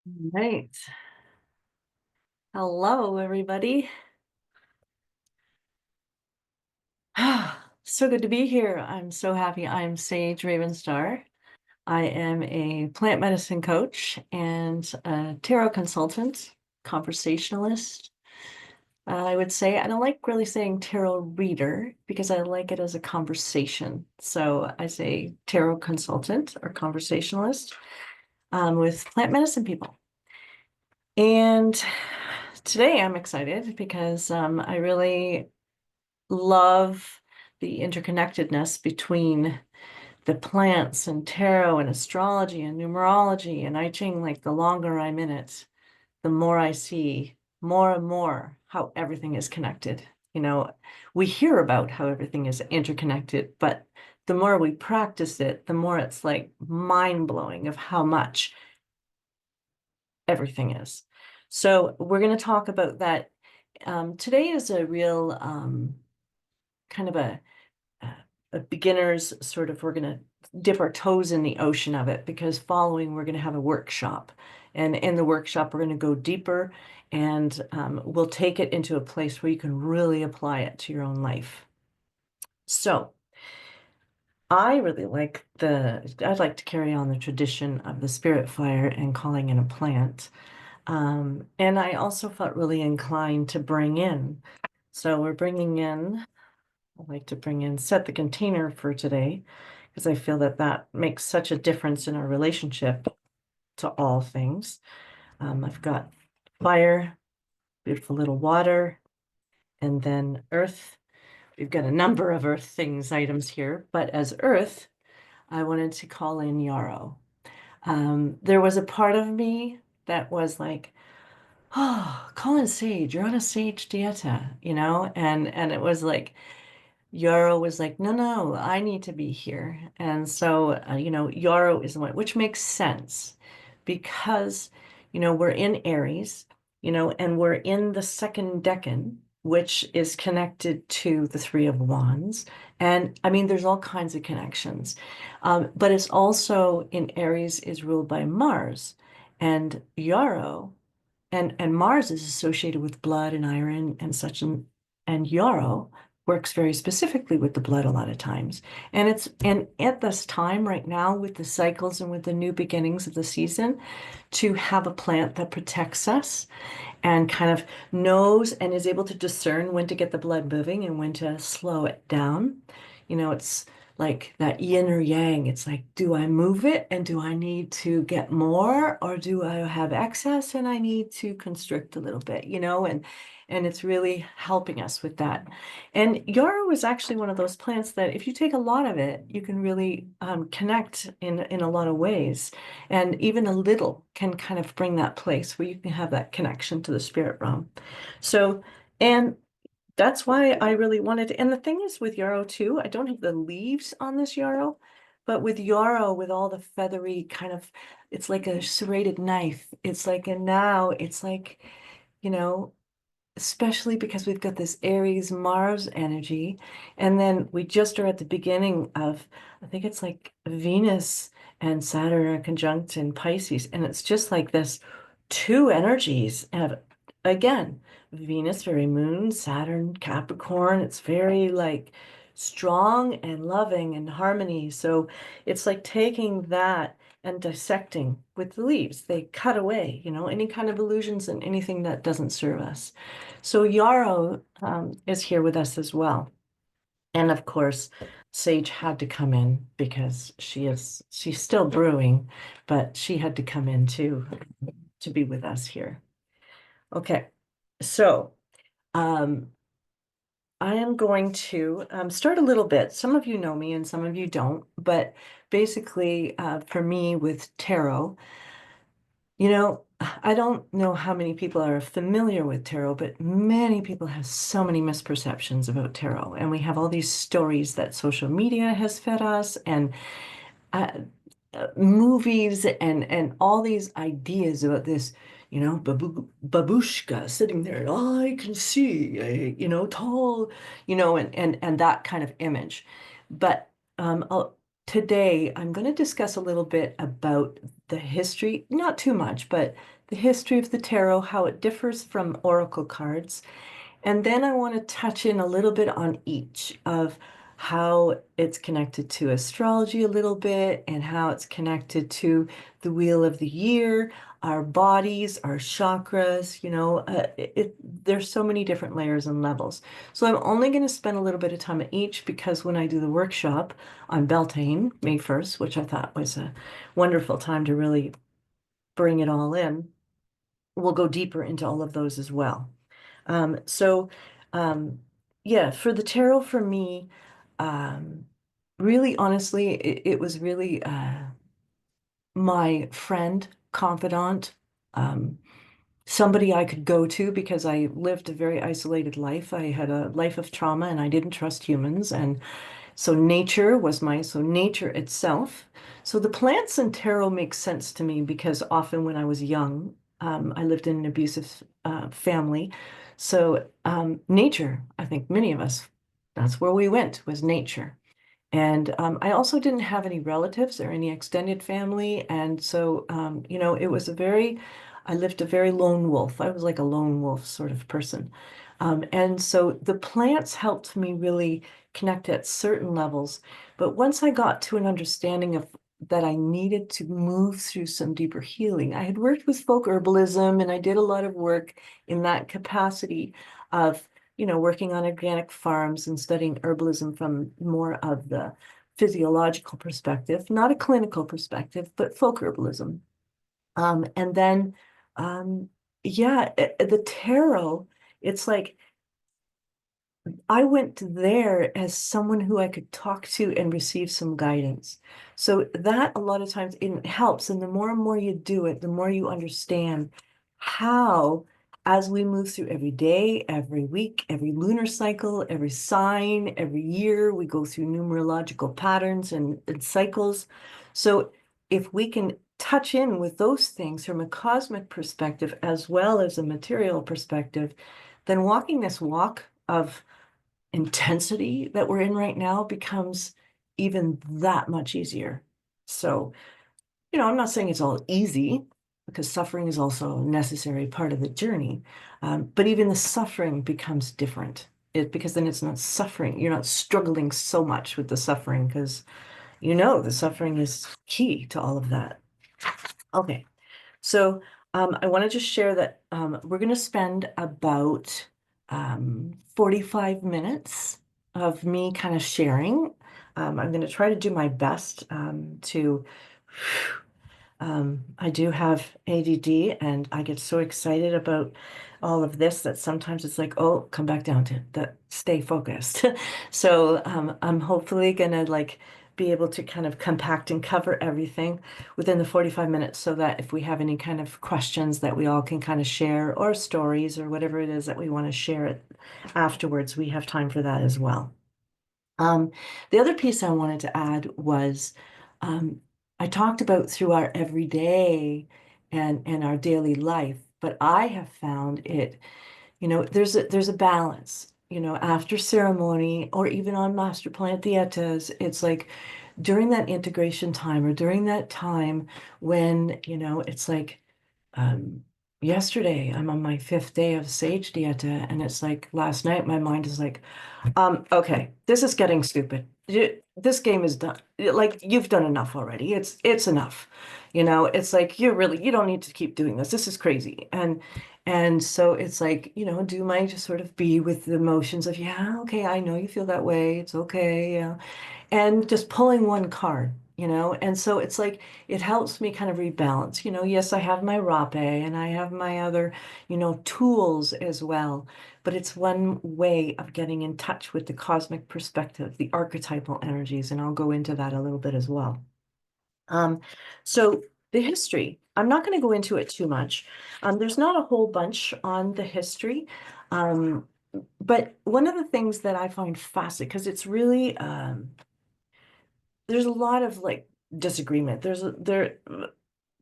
Right. Hello, everybody. So good to be here. I'm so happy. I'm Sage Ravenstar. I am a plant medicine coach and a tarot consultant, conversationalist. I would say I don't like really saying tarot reader because I like it as a conversation. So I say tarot consultant or conversationalist with plant medicine people. And today I'm excited because I really love the interconnectedness between the plants and tarot and astrology and numerology and I Ching. Like the longer I'm in it, the more I see more and more how everything is connected. You know, we hear about how everything is interconnected, but the more we practice it, the more it's like mind blowing of how much everything is. So we're going to talk about that. Today is a real kind of a beginner's sort of, we're going to dip our toes in the ocean of it because following, we're going to have a workshop. And in the workshop, we're going to go deeper and we'll take it into a place where you can really apply it to your own life. So I really like I'd like to carry on the tradition of the spirit fire and calling in a plant. And I also felt really inclined to bring in. So we're bringing in I like to bring in, set the container for today, because I feel that that makes such a difference in our relationship to all things. I've got fire, beautiful little water, and then earth. We've got a number of earth things, items here, but as earth, I wanted to call in Yarrow. There was a part of me that was like, oh, call in sage, you're on a sage dieta, and it was like, Yarrow was like, no, no, I need to be here. And so, Yarrow is the one, which makes sense because, we're in Aries, and we're in the second decan, which is connected to the Three of Wands. And I mean, there's all kinds of connections. But it's also in Aries is ruled by Mars and Yarrow. And Mars is associated with blood and iron and such, and Yarrow works very specifically with the blood a lot of times. And at this time right now with the cycles and with the new beginnings of the season, to have a plant that protects us and kind of knows and is able to discern when to get the blood moving and when to slow it down. It's like that yin or yang. It's like, do I move it and do I need to get more or do I have excess and I need to constrict a little bit, and it's really helping us with that. And yarrow is actually one of those plants that if you take a lot of it, you can really connect in a lot of ways. And even a little can kind of bring that place where you can have that connection to the spirit realm. So, and that's why I really wanted to. And the thing is with yarrow too, I don't have the leaves on this yarrow, but with yarrow, with all the feathery kind of, it's like a serrated knife. It's like, and now it's like, you know, especially because we've got this Aries Mars energy. And then we just are at the beginning of, I think it's like Venus and Saturn are conjunct in Pisces. And it's just like this two energies of, again, Venus, very moon, Saturn, Capricorn. It's very like strong and loving and harmony. So it's like taking that and dissecting with the leaves. They cut away, any kind of illusions and anything that doesn't serve us. So Yarrow is here with us as well. And of course, Sage had to come in because she's still brewing, but she had to come in too to be with us here. Okay, so I am going to start a little bit. Some of you know me and some of you don't, but basically for me with tarot, I don't know how many people are familiar with tarot, but many people have so many misperceptions about tarot. And we have all these stories that social media has fed us and uh, movies and all these ideas about this, babushka sitting there, I can see, tall, and that kind of image. But today I'm going to discuss a little bit about the history, not too much, but the history of the tarot, how it differs from oracle cards, and then I want to touch in a little bit on each of how it's connected to astrology a little bit and how it's connected to the wheel of the year, our bodies, our chakras, there's so many different layers and levels. So I'm only going to spend a little bit of time at each because when I do the workshop on Beltane, May 1st, which I thought was a wonderful time to really bring it all in, we'll go deeper into all of those as well. So, um, yeah, for the tarot for me, um, really honestly, it was really my friend, confidant, um, somebody I could go to because I lived a very isolated life. I had a life of trauma and I didn't trust humans. And so nature itself. So the plants and tarot make sense to me because often when I was young, I lived in an abusive family. So nature, I think many of us, that's where we went, was nature. And I also didn't have any relatives or any extended family. And so, it was I lived a very lone wolf. I was like a lone wolf sort of person. And so the plants helped me really connect at certain levels. But once I got to an understanding of that I needed to move through some deeper healing, I had worked with folk herbalism and I did a lot of work in that capacity of working on organic farms and studying herbalism from more of the physiological perspective, not a clinical perspective, but folk herbalism. And then, yeah, the tarot, it's like I went there as someone who I could talk to and receive some guidance. So that a lot of times it helps. And the more and more you do it, the more you understand how, as we move through every day, every week, every lunar cycle, every sign, every year, we go through numerological patterns and cycles. So if we can touch in with those things from a cosmic perspective as well as a material perspective, then walking this walk of intensity that we're in right now becomes even that much easier. So, I'm not saying it's all easy because suffering is also a necessary part of the journey. But even the suffering becomes different. Because then it's not suffering. You're not struggling so much with the suffering because the suffering is key to all of that. Okay. So I want to just share that we're going to spend about 45 minutes of me kind of sharing. I'm going to try to do my best to I do have ADD and I get so excited about all of this that sometimes it's like, oh, come back down to that, stay focused. So I'm hopefully gonna like be able to kind of compact and cover everything within the 45 minutes so that if we have any kind of questions that we all can kind of share or stories or whatever it is that we want to share it afterwards, we have time for that as well. Um, the other piece I wanted to add was um, I talked about through our everyday and our daily life, but I have found it, there's a balance, after ceremony or even on master plant dietas, it's like during that integration time or during that time when, it's like um, yesterday I'm on my fifth day of sage dieta and it's like last night my mind is like, okay, this is getting stupid. This game is done. Like you've done enough already. It's enough. It's like you don't need to keep doing this. This is crazy. And so it's like, do my just sort of be with the emotions of, yeah, okay, I know you feel that way. It's okay. Yeah. And just pulling one card, and so it's like it helps me kind of rebalance. Yes, I have my rape and I have my other, tools as well, but it's one way of getting in touch with the cosmic perspective, the archetypal energies, and I'll go into that a little bit as well. So the history, I'm not going to go into it too much. There's not a whole bunch on the history. But one of the things that I find fascinating, because it's really there's a lot of like disagreement.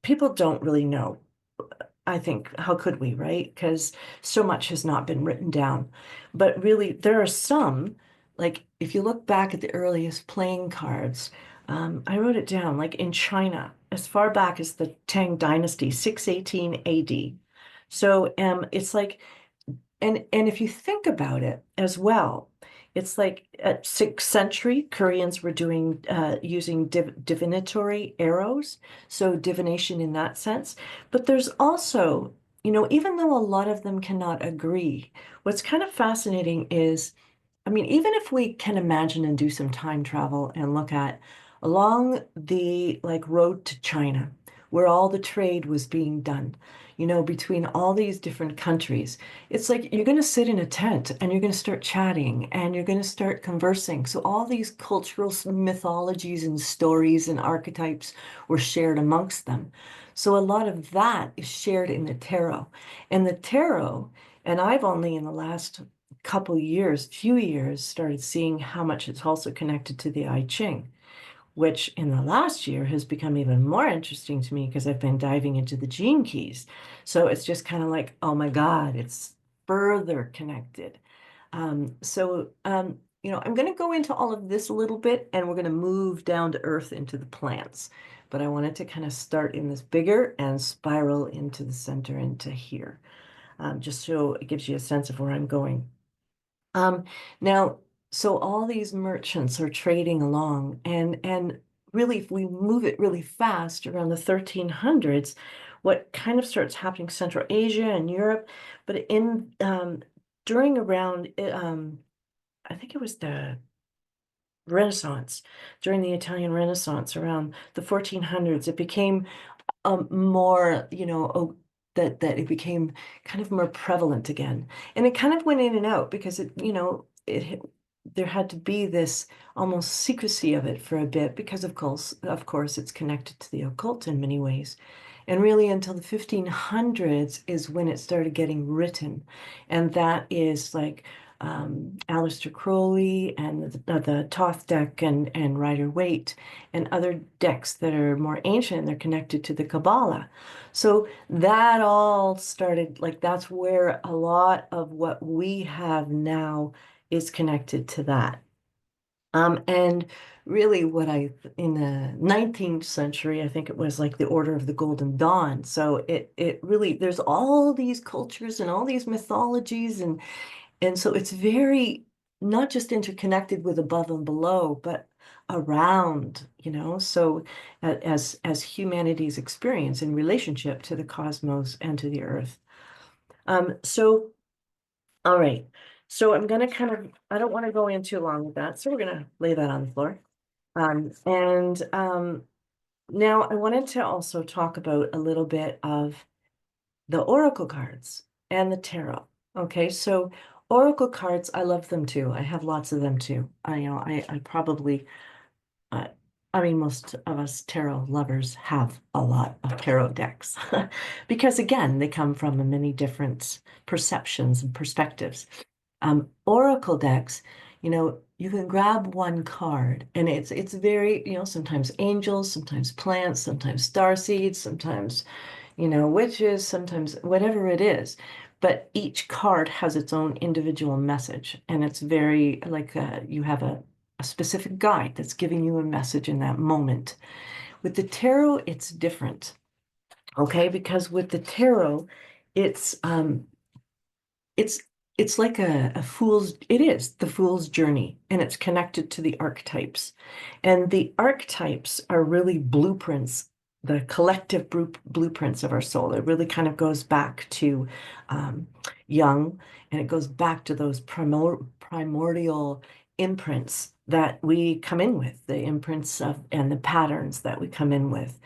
People don't really know. I think, how could we, right? Because so much has not been written down. But really, there are some, like if you look back at the earliest playing cards, I wrote it down, like in China, as far back as the Tang Dynasty, 618 AD. So it's like, and if you think about it as well, it's like at 6th century, Koreans were doing using divinatory arrows, so divination in that sense. But there's also, even though a lot of them cannot agree, what's kind of fascinating is, I mean, even if we can imagine and do some time travel and look at along the like road to China, where all the trade was being done, between all these different countries, it's like you're going to sit in a tent and you're going to start chatting and you're going to start conversing. So all these cultural mythologies and stories and archetypes were shared amongst them. So a lot of that is shared in the tarot. And the tarot, and I've only in the last few years, started seeing how much it's also connected to the I Ching, which in the last year has become even more interesting to me because I've been diving into the gene keys. So it's just kind of like, oh my God, it's further connected. I'm going to go into all of this a little bit and we're going to move down to earth into the plants. But I wanted to kind of start in this bigger and spiral into the center into here, just so it gives you a sense of where I'm going. Um, Now, so all these merchants are trading along, and really, if we move it really fast around the 1300s, what kind of starts happening Central Asia and Europe, but in during around I think it was the Renaissance, during the Italian Renaissance, around the 1400s, it became more, that it became kind of more prevalent again. And it kind of went in and out because there had to be this almost secrecy of it for a bit because of course, it's connected to the occult in many ways. And really until the 1500s is when it started getting written. And that is like Aleister Crowley and the Thoth deck and Rider-Waite and other decks that are more ancient and they're connected to the Kabbalah. So that all started, like that's where a lot of what we have now is connected to that. And really in the 19th century, I think it was like the Order of the Golden Dawn. So it really, there's all these cultures and all these mythologies and so it's very not just interconnected with above and below, but around, so as humanity's experience in relationship to the cosmos and to the earth. So all right. So I'm gonna I don't want to go in too long with that. So we're gonna lay that on the floor. And now I wanted to also talk about a little bit of the oracle cards and the tarot. Okay, so oracle cards, I love them too. I have lots of them too. I probably, uh, I mean, most of us tarot lovers have a lot of tarot decks because again, they come from many different perceptions and perspectives. Oracle decks, you can grab one card and it's very, sometimes angels, sometimes plants, sometimes star seeds, sometimes witches, sometimes whatever it is. But each card has its own individual message, and it's very like you have a specific guide that's giving you a message in that moment. With the tarot, it's different, okay? Because with the tarot, it's um, it's it's like it is the fool's journey, and it's connected to the archetypes. And the archetypes are really blueprints, the collective blueprints of our soul. It really kind of goes back to Jung, and it goes back to those primordial imprints that we come in with, the imprints of and the patterns that we come in with.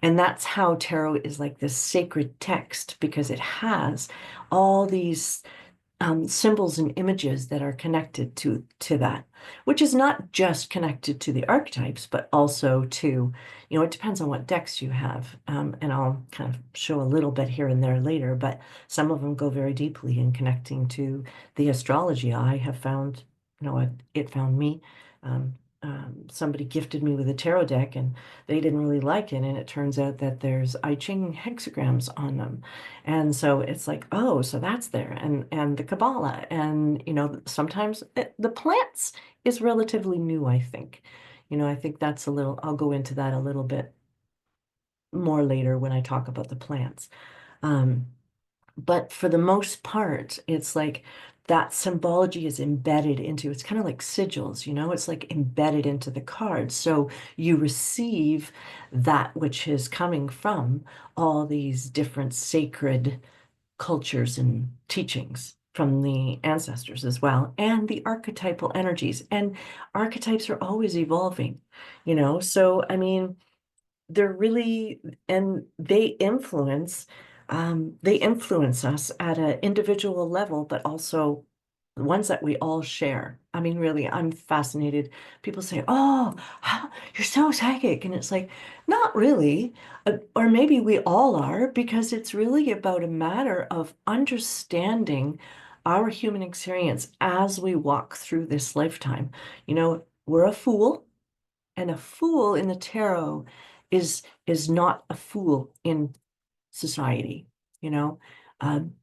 And that's how tarot is like this sacred text because it has all these symbols and images that are connected to that, which is not just connected to the archetypes, but also to, it depends on what decks you have. And I'll kind of show a little bit here and there later, but some of them go very deeply in connecting to the astrology. I have found, it found me. Um, Somebody gifted me with a tarot deck and they didn't really like it. And it turns out that there's I Ching hexagrams on them. And so it's like, oh, so that's there. And the Kabbalah. And, sometimes the plants is relatively new, I think. I think that's a little, I'll go into that a little bit more later when I talk about the plants. Um, but for the most part, it's like that symbology is embedded into, it's kind of like sigils, it's like embedded into the cards. So you receive that which is coming from all these different sacred cultures and teachings from the ancestors as well, and the archetypal energies. And archetypes are always evolving, So, I mean, they're really, and they influence us at an individual level, but also the ones that we all share. I mean, really, I'm fascinated. People say, "Oh, you're so psychic," and it's like, not really. Or maybe we all are, because it's really about a matter of understanding our human experience as we walk through this lifetime. We're a fool. And a fool in the tarot is not a fool in society, you know. Um,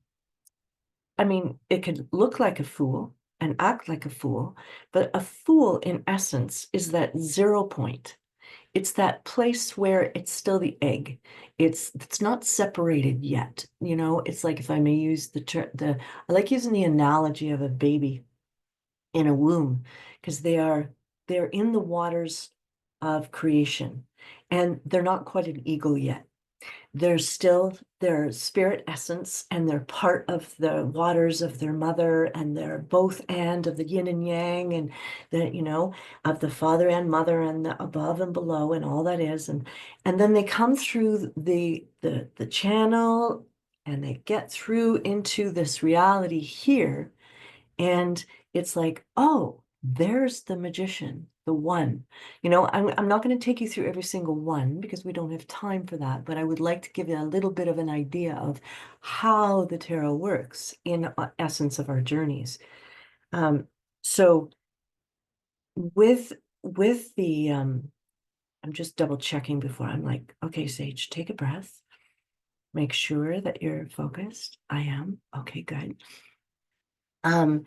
I mean, it could look like a fool and act like a fool, but a fool in essence is that 0 point. It's that place where it's still the egg. It's not separated yet, It's like, if I may use I like using the analogy of a baby in a womb, because they're in the waters of creation, and they're not quite an eagle yet. They're still their spirit essence, and they're part of the waters of their mother, and they're both and of the yin and yang, and of the father and mother, and the above and below, and all that is. And then they come through the channel, and they get through into this reality here, and it's like, oh, there's the magician, the one. I'm not going to take you through every single one because we don't have time for that, but I would like to give you a little bit of an idea of how the tarot works in essence of our journeys. So with the I'm just double checking before I'm like, okay, Sage, take a breath. Make sure that you're focused. I am. Okay, good. Um,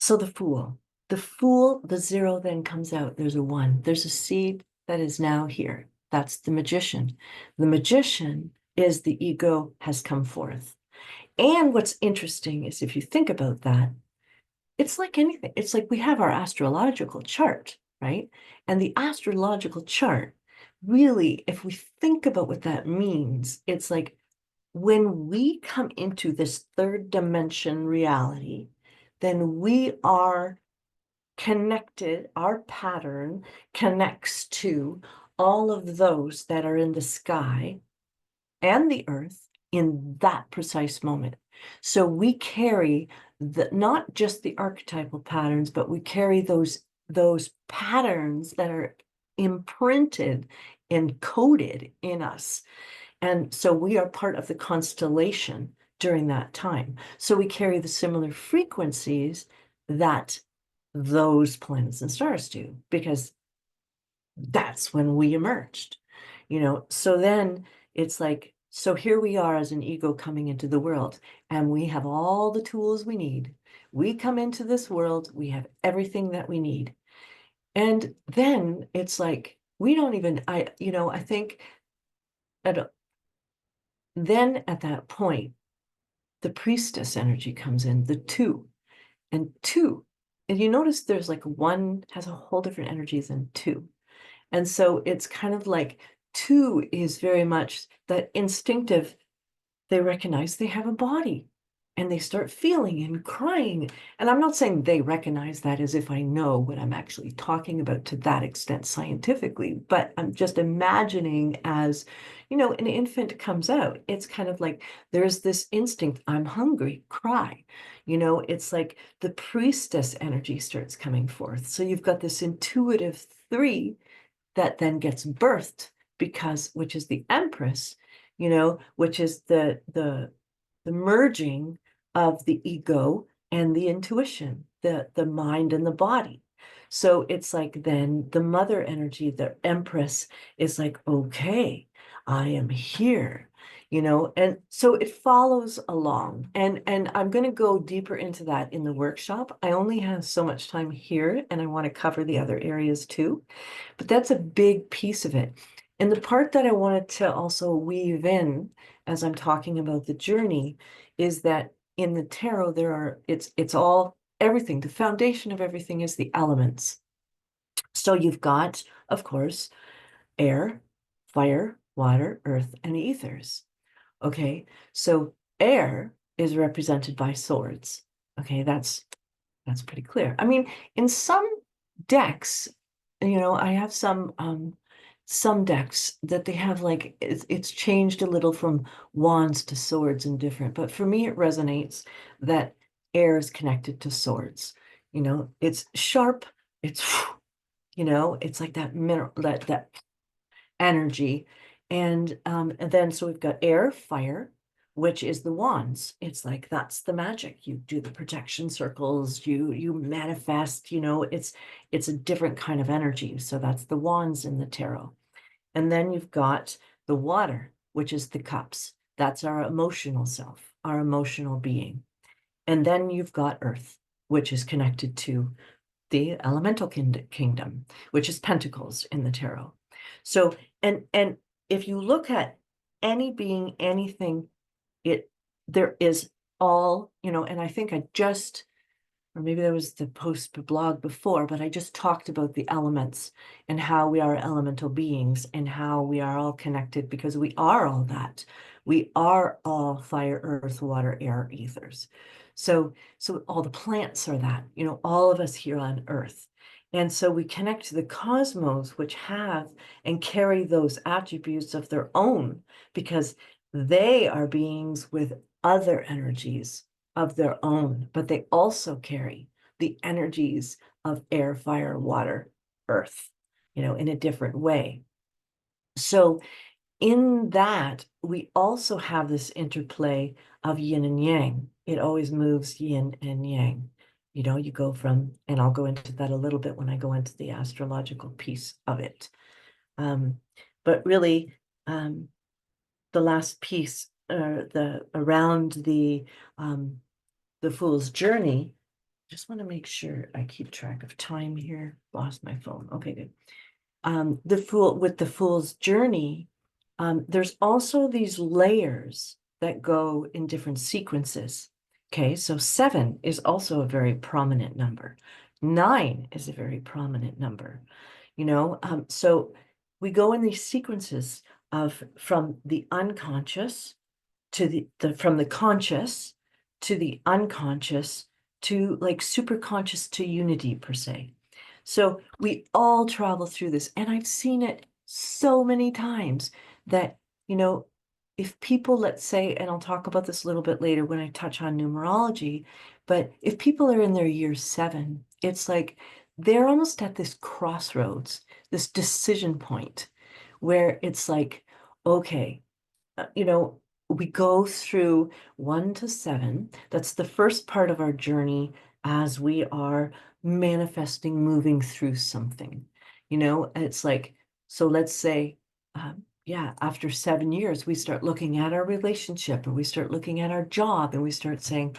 So the 0 then comes out. There's a 1. There's a seed that is now here. That's the magician. The magician is the ego has come forth. And what's interesting is, if you think about that, it's like anything. It's like we have our astrological chart, right? And the astrological chart, really, if we think about what that means, it's like when we come into this third dimension reality, then we are connected, our pattern connects to all of those that are in the sky and the earth in that precise moment. So we carry not just the archetypal patterns, but we carry those patterns that are imprinted and coded in us. And so we are part of the constellation during that time. So we carry the similar frequencies that those planets and stars do, because that's when we emerged, So then it's like, so here we are as an ego coming into the world, and we have all the tools we need. We come into this world, we have everything that we need. And then it's like, we don't even, I think at, then at that point, the priestess energy comes in, the 2 and 2. And you notice there's like 1 has a whole different energy than 2. And so it's kind of like 2 is very much that instinctive. They recognize they have a body, and they start feeling and crying. And I'm not saying they recognize that as if I know what I'm actually talking about to that extent scientifically, but I'm just imagining, as an infant comes out, it's kind of like there's this instinct, I'm hungry, cry. It's like the priestess energy starts coming forth. So you've got this intuitive 3 that then gets birthed, which is the Empress, which is the merging of the ego and the intuition, the mind and the body. So it's like, then the mother energy, the Empress, is like, okay, I am here. and so it follows along. And I'm going to go deeper into that in the workshop. I only have so much time here, and I want to cover the other areas too. But that's a big piece of it. And the part that I wanted to also weave in as I'm talking about the journey is that in the tarot, it's all everything. The foundation of everything is the elements. So you've got, of course, air, fire, water, earth, and ethers. Okay, so air is represented by swords. Okay, that's pretty clear. I mean, in some decks, I have some decks that they have like it's changed a little from wands to swords and different, but for me it resonates that air is connected to swords. It's sharp, it's it's like that mineral that energy. And then so we've got air, fire, which is the wands. It's like that's the magic. You do the protection circles, you manifest, it's a different kind of energy. So that's the wands in the tarot. And then you've got the water, which is the cups. That's our emotional self, our emotional being. And then you've got earth, which is connected to the elemental kingdom, which is pentacles in the tarot. So, and if you look at any being, anything, there is all, and I think or maybe there was the post blog before, but I just talked about the elements and how we are elemental beings and how we are all connected because we are all that. We are all fire, earth, water, air, ethers. So all the plants are that, all of us here on earth. And so we connect to the cosmos, which have and carry those attributes of their own because they are beings with other energies of their own, but they also carry the energies of air, fire, water, earth, in a different way. So in that, we also have this interplay of yin and yang. It always moves yin and yang. You go from, and I'll go into that a little bit when I go into the astrological piece of it. But really, the last piece, around the Fool's Journey. Just want to make sure I keep track of time here. Lost my phone. Okay, good. With the Fool's Journey, there's also these layers that go in different sequences. Okay, so 7 is also a very prominent number. 9 is a very prominent number. So we go in these sequences from the unconscious to from the conscious to the unconscious to like super conscious to unity per se. So we all travel through this, and I've seen it so many times that, if people, let's say, and I'll talk about this a little bit later when I touch on numerology, but if people are in their year 7, it's like they're almost at this crossroads, this decision point where it's like, okay, we go through 1 to 7. That's the first part of our journey as we are manifesting, moving through something. It's like, so let's say, after 7 years, we start looking at our relationship and we start looking at our job and we start saying,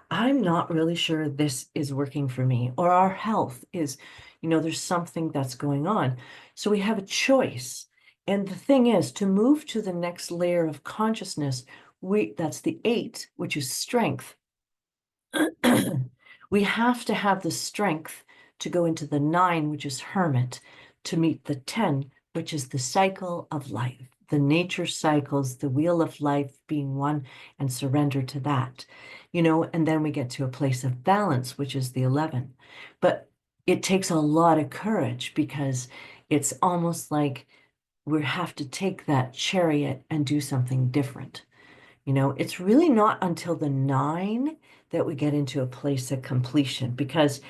I'm not really sure this is working for me, or our health is, there's something that's going on. So we have a choice. And the thing is, to move to the next layer of consciousness, that's the 8, which is strength. We have to have the strength to go into the 9, which is hermit, to meet the 10, which is the cycle of life, the nature cycles, the wheel of life being one, and surrender to that, and then we get to a place of balance, which is the 11. But it takes a lot of courage because it's almost like we have to take that chariot and do something different. It's really not until the 9 that we get into a place of completion because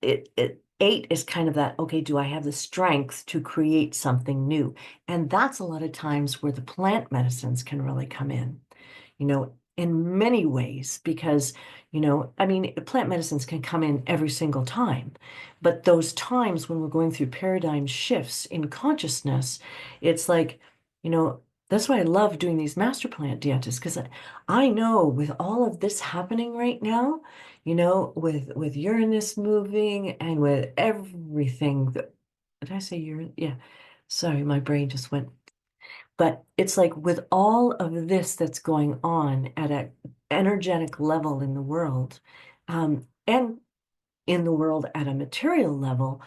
8 is kind of that, okay, do I have the strength to create something new? And that's a lot of times where the plant medicines can really come in many ways, because, I mean, plant medicines can come in every single time, but those times when we're going through paradigm shifts in consciousness, it's like, That's why I love doing these master plant dances, because I know with all of this happening right now, with Uranus moving and with everything that, did I say Uranus? Yeah. Sorry, my brain just went. But it's like with all of this that's going on at an energetic level in the world, and in the world at a material level,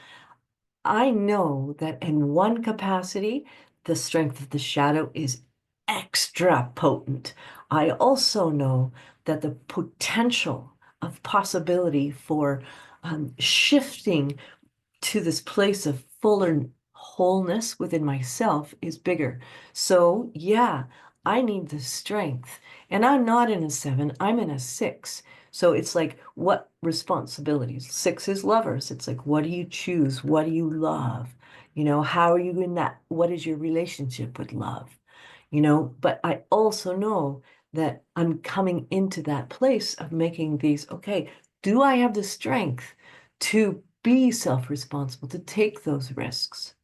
I know that in one capacity, the strength of the shadow is extra potent. I also know that the potential of possibility for shifting to this place of fuller wholeness within myself is bigger. So, yeah, I need the strength. And I'm not in a seven, I'm in a six. So it's like, what responsibilities? Six is lovers. It's like, what do you choose? What do you love? How are you in that? What is your relationship with love? But I also know that I'm coming into that place of making these, okay, do I have the strength to be self-responsible, to take those risks?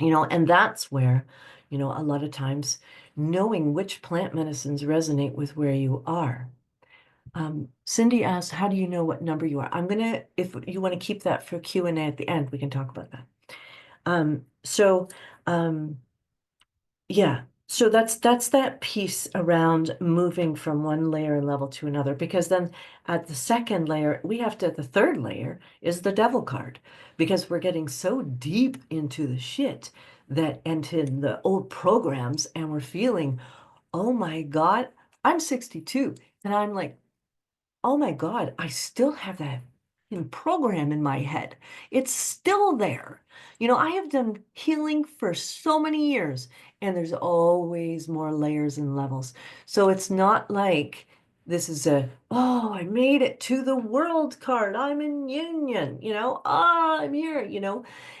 And that's where, a lot of times knowing which plant medicines resonate with where you are. Cindy asks, how do you know what number you are? If you want to keep that for Q&A at the end, we can talk about that. So, yeah. So that's that piece around moving from one layer and level to another, because then at the second layer, the third layer is the devil card, because we're getting so deep into the shit that into the old programs, and we're feeling, oh my God, I'm 62 and I'm like, oh my God, I still have that program in my head. It's still there. I have done healing for so many years, and there's always more layers and levels. So it's not like this is oh, I made it to the world card. I'm in union, I'm here,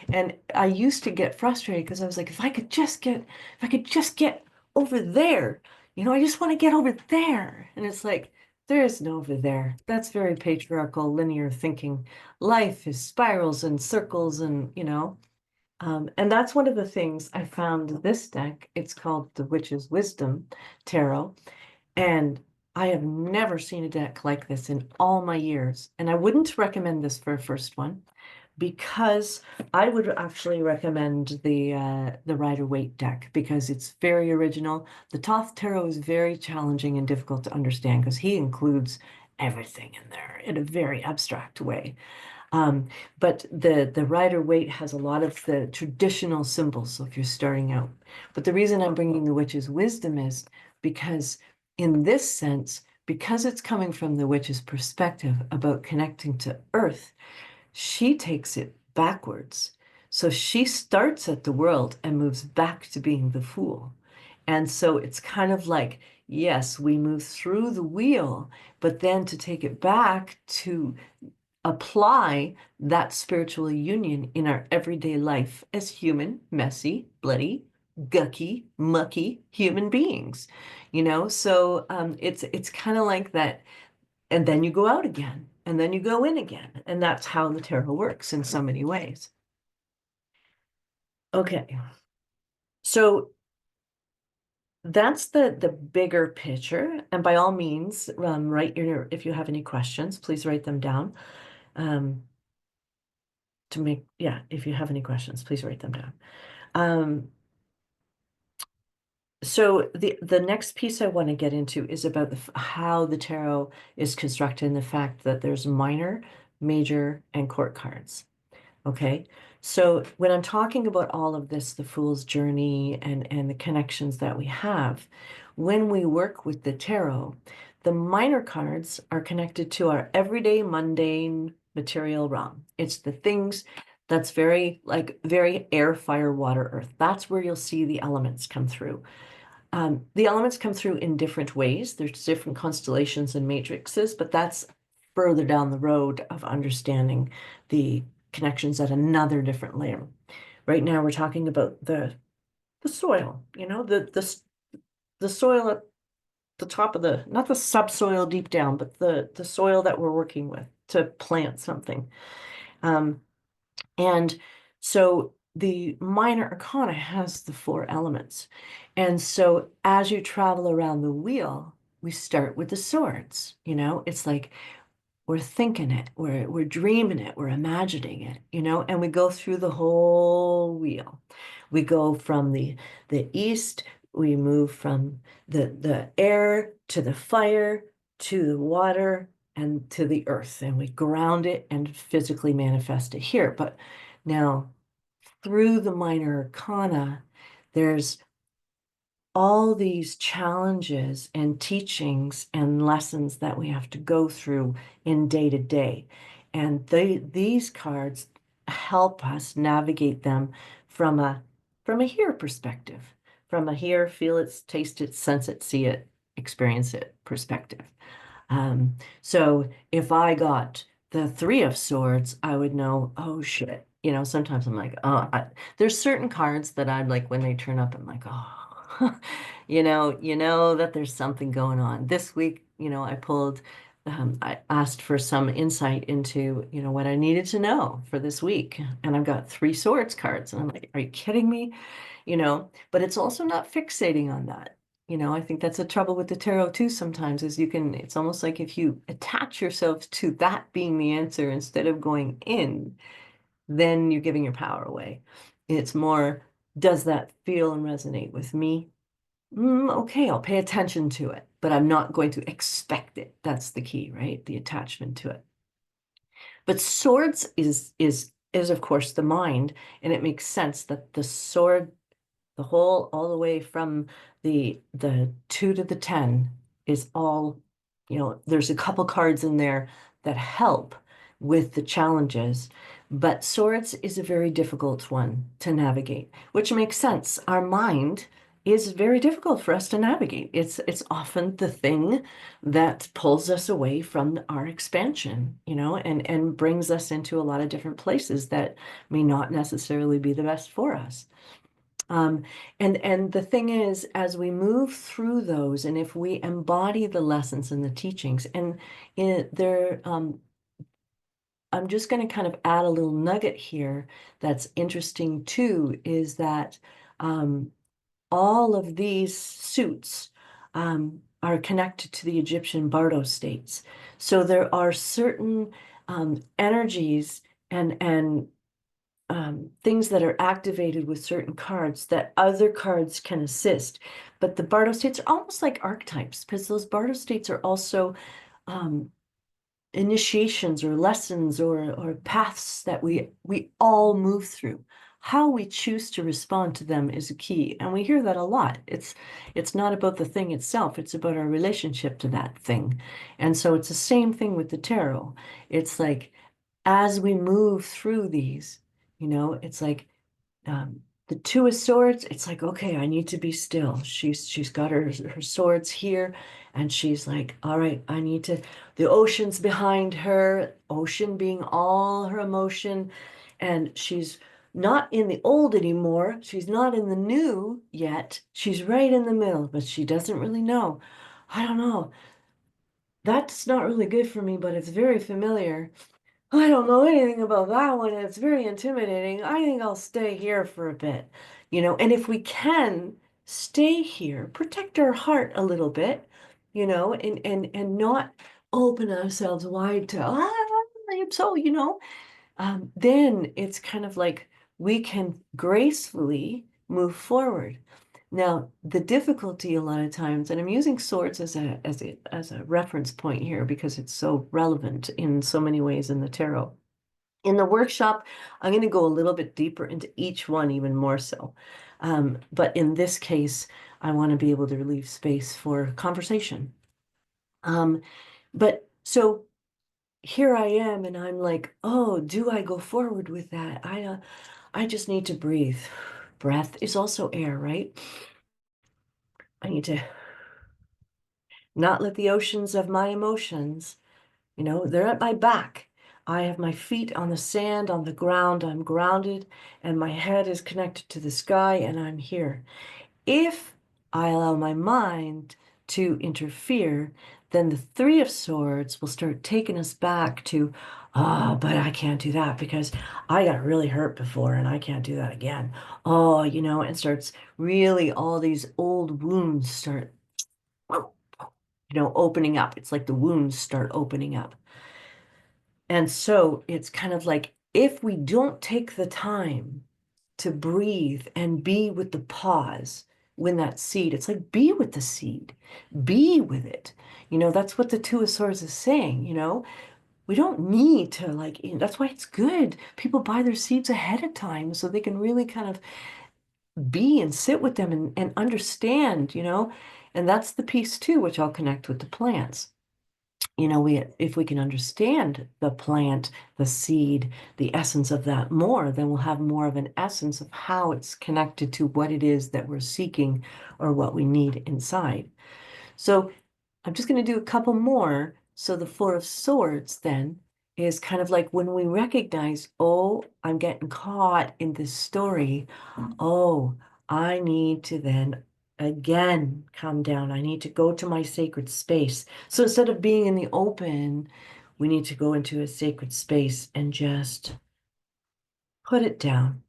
And I used to get frustrated because I was like, if I could just get over there, I just want to get over there. And it's like, there is no over there. That's very patriarchal, linear thinking. Life is spirals and circles, and that's one of the things I found this deck. It's called the Witch's Wisdom Tarot, and I have never seen a deck like this in all my years. And I wouldn't recommend this for a first one, because I would actually recommend the Rider-Waite deck, because it's very original. The Thoth Tarot is very challenging and difficult to understand because he includes everything in there in a very abstract way. But the Rider-Waite has a lot of the traditional symbols, so if you're starting out. But the reason I'm bringing the Witch's Wisdom is because in this sense, because it's coming from the witch's perspective about connecting to Earth, she takes it backwards. So she starts at the world and moves back to being the fool. And so it's kind of like, yes, we move through the wheel, but then to take it back to apply that spiritual union in our everyday life as human, messy, bloody, gucky, mucky human beings. So it's kind of like that, and then you go out again, and then you go in again. And that's how the tarot works in so many ways. Okay. So that's the bigger picture. And by all means, if you have any questions, please write them down. If you have any questions, please write them down. So the next piece I want to get into is about how the tarot is constructed, and the fact that there's minor, major, and court cards. Okay, so when I'm talking about all of this, the Fool's Journey and the connections that we have, when we work with the tarot, the minor cards are connected to our everyday mundane material realm. It's the things that's very air, fire, water, earth. That's where you'll see the elements come through. The elements come through in different ways. There's different constellations and matrices, but that's further down the road of understanding the connections at another different layer. Right now, we're talking about the soil, the soil at the top of not the subsoil deep down, but the soil that we're working with to plant something. And so the minor arcana has the four elements. And so as you travel around the wheel, we start with the swords, it's like we're thinking it, we're dreaming it, we're imagining it, and we go through the whole wheel. We go from the east, we move from the air to the fire to the water and to the earth, and we ground it and physically manifest it here. But now through the minor arcana, there's all these challenges and teachings and lessons that we have to go through in day to day. And these cards help us navigate them from a here perspective, from a hear, feel it, taste it, sense it, see it, experience it perspective. So if I got the Three of Swords, I would know, oh shit. Sometimes I'm like, there's certain cards that I'm like, when they turn up, I'm like, oh, you know that there's something going on. This week, I asked for some insight into, what I needed to know for this week. And I've got Three Swords cards. And I'm like, are you kidding me? But it's also not fixating on that. I think that's the trouble with the tarot too sometimes is it's almost like if you attach yourself to that being the answer instead of going in, then you're giving your power away. It's more, does that feel and resonate with me? Okay, I'll pay attention to it, but I'm not going to expect it. That's the key, right? The attachment to it. But swords is of course the mind, and it makes sense that the sword, the whole all the way from the 2 to the 10 is all, there's a couple cards in there that help with the challenges, but swords is a very difficult one to navigate, which makes sense. Our mind is very difficult for us to navigate. It's often the thing that pulls us away from our expansion, and brings us into a lot of different places that may not necessarily be the best for us. Um, and the thing is, as we move through those, and if we embody the lessons and the teachings, and I'm just going to kind of add a little nugget here that's interesting too, is that all of these suits are connected to the Egyptian Bardo states. So there are certain energies and things that are activated with certain cards that other cards can assist. But the Bardo states are almost like archetypes because those Bardo states are also um, initiations or lessons or paths that we all move through. How we choose to respond to them is a key, and we hear that a lot. It's not about the thing itself, it's about our relationship to that thing. And so it's the same thing with the tarot. It's like as we move through these, it's like the Two of Swords, it's like, okay, I need to be still. She's got her swords here, and she's like, all right, I need to, the ocean's behind her, ocean being all her emotion, and she's not in the old anymore. She's not in the new yet. She's right in the middle, but she doesn't really know. I don't know. That's not really good for me, but it's very familiar. I don't know anything about that one. It's very intimidating. I think I'll stay here for a bit, and if we can stay here, protect our heart a little bit, and not open ourselves wide to, I'm so, then it's kind of like we can gracefully move forward. Now, the difficulty a lot of times, and I'm using swords as a reference point here because it's so relevant in so many ways in the tarot. In the workshop, I'm going to go a little bit deeper into each one, even more so. But in this case, I want to be able to leave space for conversation. But so here I am, and I'm like, oh, do I go forward with that? I just need to breathe. Breath is also air, right? I need to not let the oceans of my emotions, they're at my back. I have my feet on the sand, on the ground. I'm grounded, and my head is connected to the sky, and I'm here. If I allow my mind to interfere, then the Three of Swords will start taking us back to, Oh, but I can't do that because I got really hurt before and I can't do that again. Oh, and starts really all these old wounds start, opening up. It's like the wounds start opening up. And so it's kind of like if we don't take the time to breathe and be with the pause when that seed, it's like be with the seed, be with it. That's what the Two of Swords is saying. We don't need to that's why it's good. People buy their seeds ahead of time so they can really kind of be and sit with them and understand. And that's the piece too, which I'll connect with the plants. If we can understand the plant, the seed, the essence of that more, then we'll have more of an essence of how it's connected to what it is that we're seeking or what we need inside. So I'm just going to do a couple more. So the Four of Swords then is kind of like when we recognize, oh, I'm getting caught in this story. Oh, I need to then again calm down. I need to go to my sacred space. So instead of being in the open, we need to go into a sacred space and just put it down.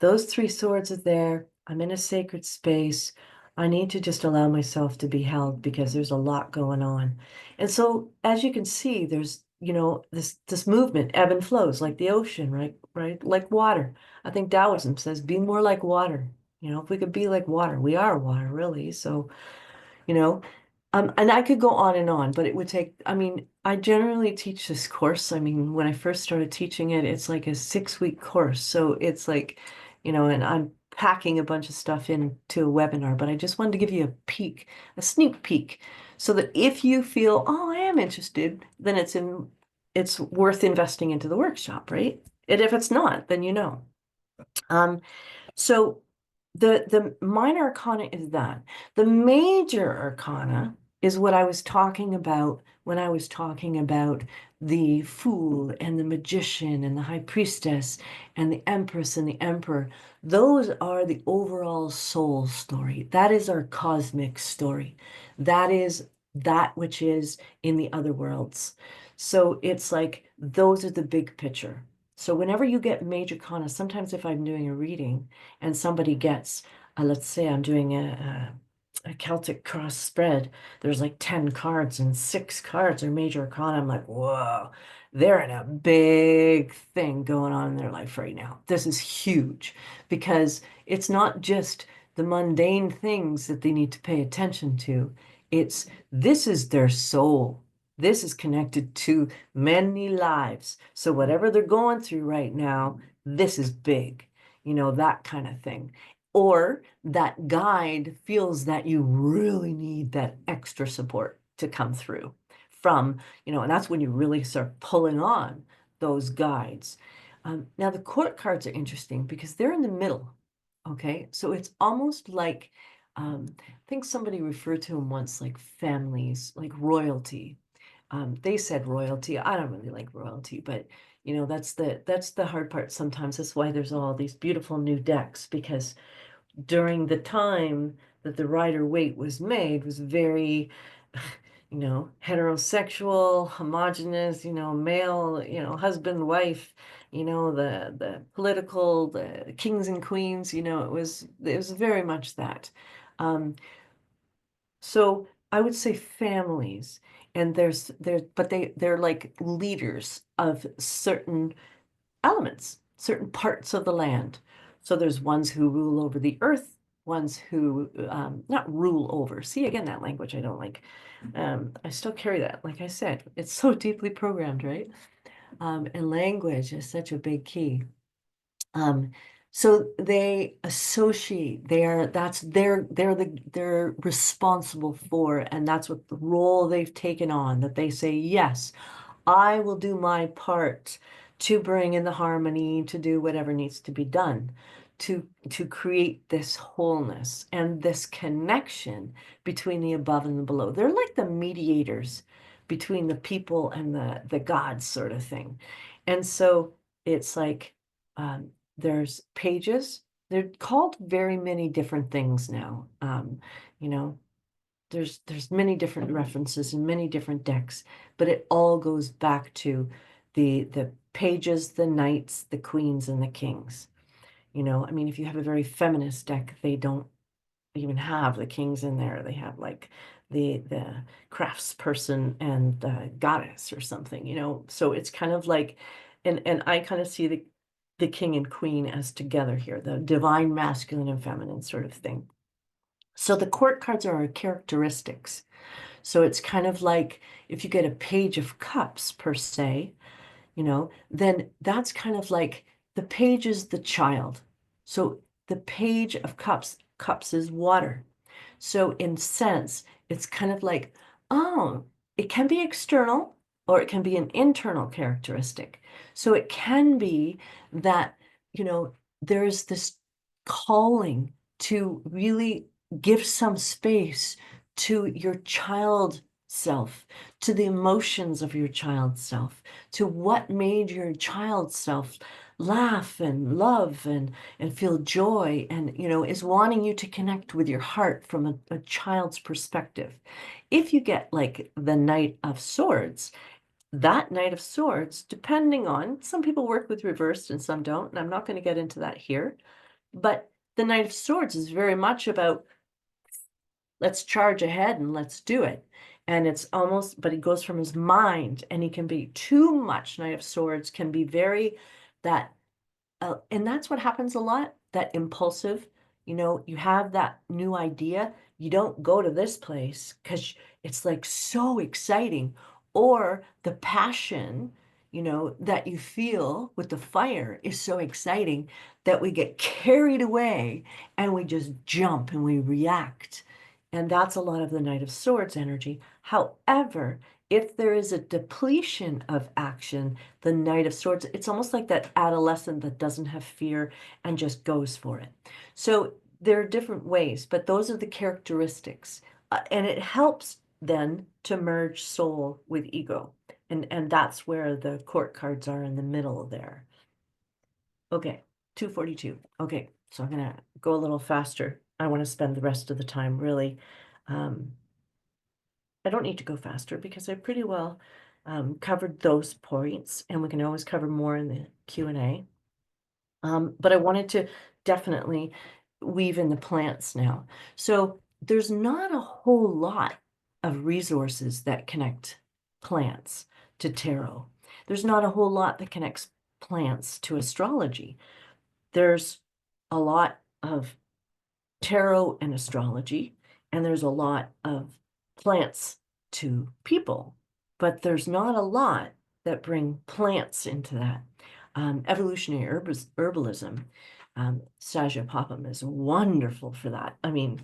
Those three swords are there. I'm in a sacred space. I need to just allow myself to be held because there's a lot going on. And so, as you can see, there's this movement, ebb and flows, like the ocean, right? Right? Like water. I think Taoism says, be more like water. If we could be like water, we are water, really. So, you know, and I could go on and on, but it would take, I mean, I generally teach this course. I mean, when I first started teaching it, it's like a 6-week course. So it's like, and I'm packing a bunch of stuff into a webinar, but I just wanted to give you a peek, a sneak peek, so that if you feel, oh, I am interested, then it's worth investing into the workshop, right? And if it's not, then you know. Um, so the minor arcana is that. The major arcana is what I was talking about when I was talking about the fool and the magician and the high priestess and the empress and the emperor. Those are the overall soul story. That is our cosmic story. That is that which is in the other worlds. So it's like those are the big picture. So whenever you get major kana, sometimes if I'm doing a reading and somebody gets, let's say I'm doing a Celtic cross spread, there's like 10 cards and 6 cards are major arcana. I'm like, whoa, they're in a big thing going on in their life right now. This is huge because it's not just the mundane things that they need to pay attention to. This is their soul. This is connected to many lives. So whatever they're going through right now, this is big, that kind of thing. Or that guide feels that you really need that extra support to come through and that's when you really start pulling on those guides. Now the court cards are interesting because they're in the middle. Okay, so it's almost like I think somebody referred to them once like families, like royalty. They said royalty. I don't really like royalty, but that's the hard part sometimes. That's why there's all these beautiful new decks, because during the time that the Rider-Waite was made was very, heterosexual, homogenous, male, husband, wife, the political, the kings and queens, it was very much that. Um, so I would say families, and but they're like leaders of certain elements, certain parts of the land. So there's ones who rule over the earth, ones who not rule over. See, again, that language I don't like. I still carry that. Like I said, it's so deeply programmed, right? And language is such a big key. Um, so they associate, they're responsible for, and that's what the role they've taken on, that they say, yes, I will do my part to bring in the harmony, to do whatever needs to be done, to create this wholeness and this connection between the above and the below. They're like the mediators between the people and the gods sort of thing. And so it's like there's pages. They're called very many different things now. You know, there's many different references and many different decks, but it all goes back to the pages, the knights, the queens, and the kings. I mean, if you have a very feminist deck, they don't even have the kings in there. They have like the craftsperson and the goddess or something, So it's kind of like, and I kind of see the king and queen as together here, the divine masculine and feminine sort of thing. So the court cards are our characteristics. So it's kind of like if you get a page of cups per se, then that's kind of like the page is the child. So the page of cups is water. So in sense, it's kind of like, oh, it can be external or it can be an internal characteristic. So it can be that, there's this calling to really give some space to your child self, to the emotions of your child self, to what made your child self laugh and love and feel joy and is wanting you to connect with your heart from a child's perspective. If you get like the Knight of Swords, that Knight of Swords, depending on, some people work with reversed and some don't, and I'm not going to get into that here, but the Knight of Swords is very much about let's charge ahead and let's do it. And it's almost, but he goes from his mind, and he can be too much. Knight of Swords can be very that, and that's what happens a lot, that impulsive, you have that new idea, you don't go to this place because it's like so exciting, or the passion, that you feel with the fire is so exciting that we get carried away and we just jump and we react. And that's a lot of the Knight of Swords energy. However, if there is a depletion of action, the Knight of Swords, it's almost like that adolescent that doesn't have fear and just goes for it. So there are different ways, but those are the characteristics. And it helps then to merge soul with ego. And that's where the court cards are in the middle there. Okay, 242. Okay, so I'm going to go a little faster. I want to spend the rest of the time really. I don't need to go faster because I pretty well covered those points, and we can always cover more in the Q&A. But I wanted to definitely weave in the plants now. So there's not a whole lot of resources that connect plants to tarot. There's not a whole lot that connects plants to astrology. There's a lot of tarot and astrology, and there's a lot of plants to people, but there's not a lot that bring plants into that. Evolutionary herbalism, Saja Popham is wonderful for that. I mean,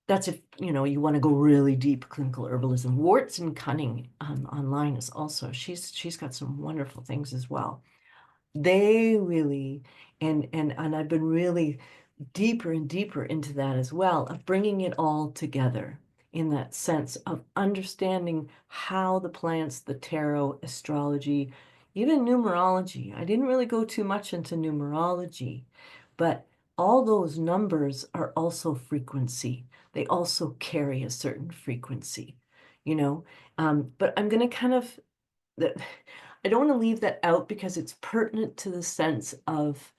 that's if you want to go really deep clinical herbalism. Warts and Cunning online is also, she's got some wonderful things as well. They really, and I've been really deeper and deeper into that as well, of bringing it all together in that sense of understanding how the plants, the tarot, astrology, even numerology. I didn't really go too much into numerology, but all those numbers are also frequency. They also carry a certain frequency, you know. But I'm going to kind of, I don't want to leave that out because it's pertinent to the sense of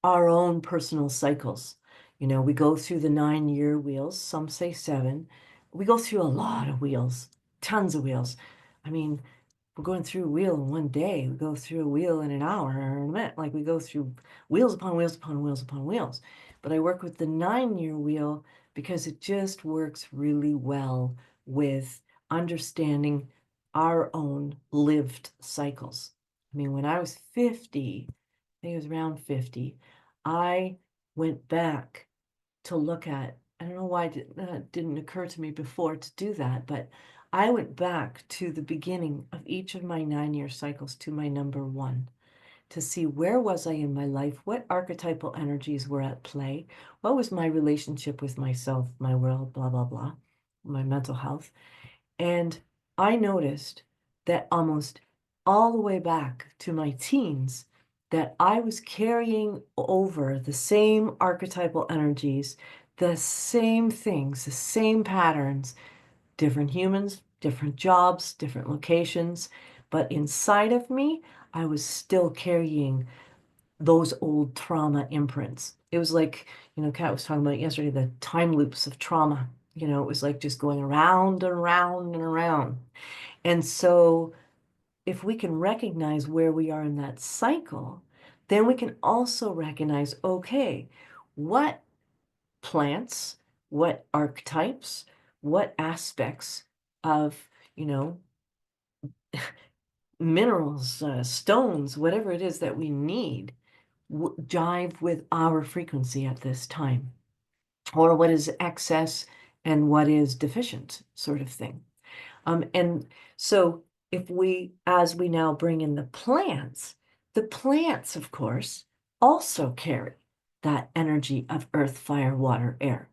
our own personal cycles. We go through the 9-year wheels, some say 7. We go through a lot of wheels, tons of wheels. I mean, we're going through a wheel in one day. We go through a wheel in an hour or a minute. Like we go through wheels upon wheels upon wheels upon wheels. But I work with the 9-year wheel because it just works really well with understanding our own lived cycles. I mean, when I was 50, I think it was around 50, I went back to look at, I don't know why it didn't occur to me before to do that, but I went back to the beginning of each of my 9-year cycles to my number 1 to see where was I in my life, what archetypal energies were at play, what was my relationship with myself, my world, blah, blah, blah, my mental health. And I noticed that almost all the way back to my teens, that I was carrying over the same archetypal energies, the same things, the same patterns, different humans, different jobs, different locations, but inside of me, I was still carrying those old trauma imprints. It was like, Kat was talking about yesterday, the time loops of trauma. It was like just going around and around and around. And so if we can recognize where we are in that cycle, then we can also recognize, okay, what plants, what archetypes, what aspects of, you know, minerals, stones, whatever it is that we need, jive with our frequency at this time, or what is excess and what is deficient, sort of thing. And so as we now bring in the plants, of course, also carry that energy of earth, fire, water, air.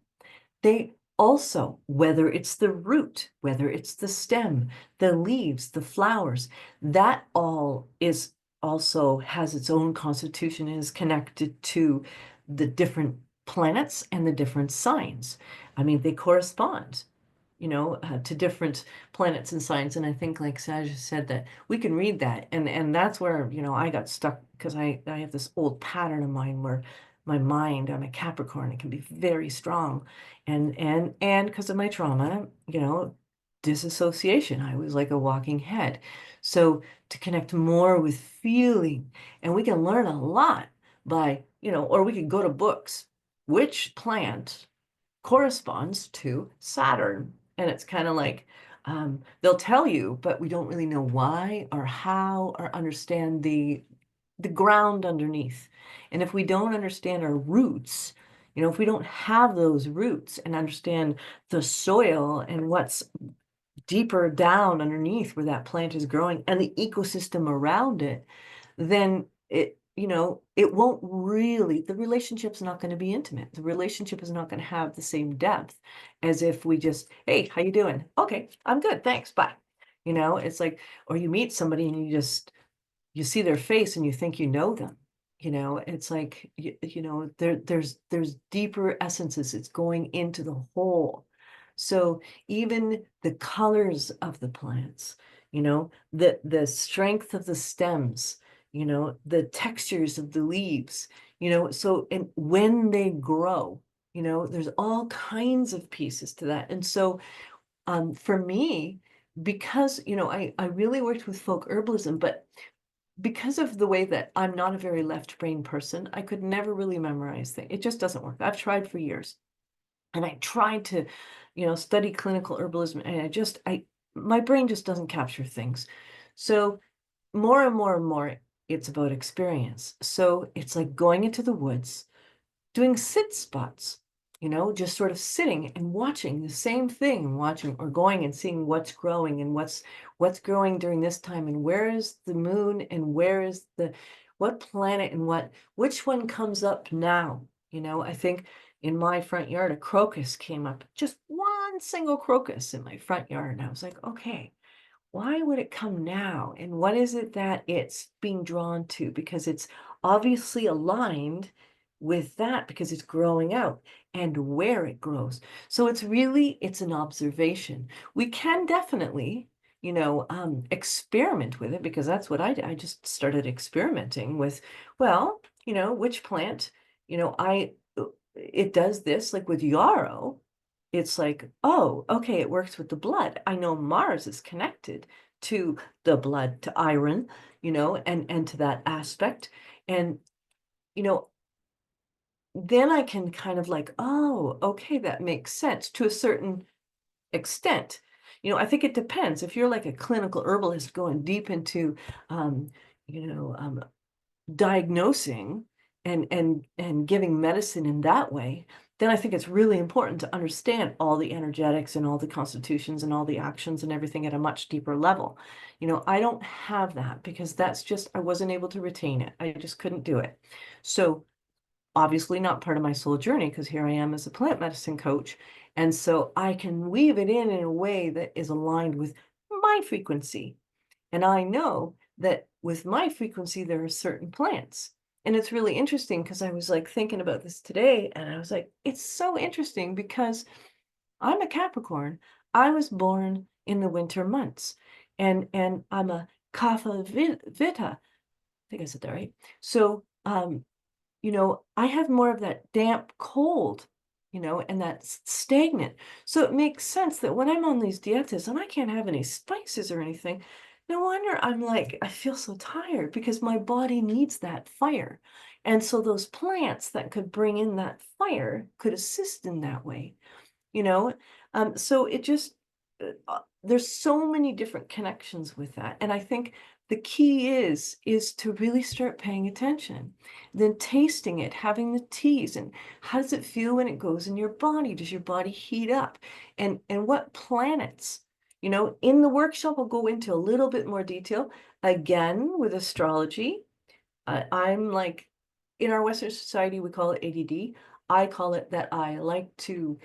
They also, whether it's the root, whether it's the stem, the leaves, the flowers, that all is also has its own constitution and is connected to the different planets and the different signs. I mean, they correspond, to different planets and signs. And I think, like Saj said, that we can read that. And that's where, I got stuck because I have this old pattern of mine where my mind, I'm a Capricorn, it can be very strong. And because of my trauma, disassociation, I was like a walking head. So to connect more with feeling, and we can learn a lot by, or we could go to books. Which plant corresponds to Saturn? And it's kind of like they'll tell you, but we don't really know why or how or understand the ground underneath. And if we don't understand our roots, if we don't have those roots and understand the soil and what's deeper down underneath where that plant is growing and the ecosystem around it, then it won't really, the relationship's not going to be intimate. The relationship is not going to have the same depth as if we just, hey, how you doing? Okay, I'm good, thanks, bye. It's like, or you meet somebody and you see their face and you think you know them. It's like, there's deeper essences. It's going into the whole. So even the colors of the plants, the strength of the stems, the textures of the leaves, so, and when they grow, there's all kinds of pieces to that. And so for me, because, I really worked with folk herbalism, but because of the way that I'm not a very left brain person, I could never really memorize things. It just doesn't work. I've tried for years. And I tried to, study clinical herbalism, and my brain just doesn't capture things. So more and more and more, it's about experience. So it's like going into the woods, doing sit spots, just sort of sitting and watching the same thing, watching or going and seeing what's growing and what's growing during this time, and where is the moon and where is what planet and which one comes up now. I think in my front yard, a crocus came up, just one single crocus in my front yard. And I was like, okay, why would it come now? And what is it that it's being drawn to? Because it's obviously aligned with that because it's growing out and where it grows. So it's an observation. We can definitely, experiment with it, because that's what I did. I just started experimenting with, well, which plant, it does this, like with Yarrow. It's like, oh, okay, it works with the blood. I know Mars is connected to the blood, to iron, and to that aspect. And, then I can kind of like, oh, okay, that makes sense to a certain extent. I think it depends. If you're like a clinical herbalist going deep into, um, you know, um, diagnosing and giving medicine in that way, then I think it's really important to understand all the energetics and all the constitutions and all the actions and everything at a much deeper level. I don't have that because I wasn't able to retain it. I just couldn't do it. So obviously not part of my soul journey, because here I am as a plant medicine coach. And so I can weave it in a way that is aligned with my frequency. And I know that with my frequency, there are certain plants. And it's really interesting because I was like thinking about this today, and I was like, it's so interesting because I'm a Capricorn. I was born in the winter months. And I'm a kapha vita. I think I said that right. So, I have more of that damp cold, and that stagnant. So it makes sense that when I'm on these dietas and I can't have any spices or anything, no wonder I'm like, I feel so tired because my body needs that fire. And so those plants that could bring in that fire could assist in that way you know so it just there's so many different connections with that, and I think the key is to really start paying attention, then tasting it, having the teas, and how does it feel when it goes in your body? Does your body heat up? And what planets, in the workshop I'll go into a little bit more detail again with astrology. I'm like, in our Western society we call it ADD. I call it that I like to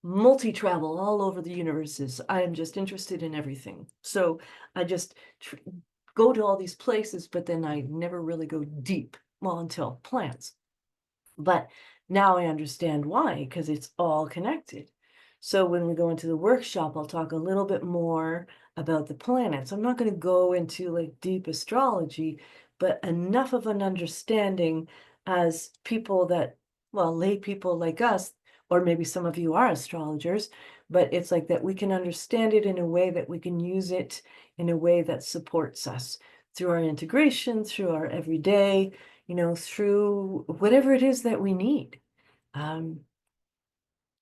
multi-travel all over the universes. I am just interested in everything. So I just go to all these places, but then I never really go deep, well, until plants. But now I understand why, because it's all connected. So when we go into the workshop, I'll talk a little bit more about the planets. I'm not going to go into like deep astrology, but enough of an understanding as people that, well, lay people like us, or maybe some of you are astrologers, but it's like that we can understand it in a way that we can use it in a way that supports us through our integration, through our everyday, through whatever it is that we need. Um,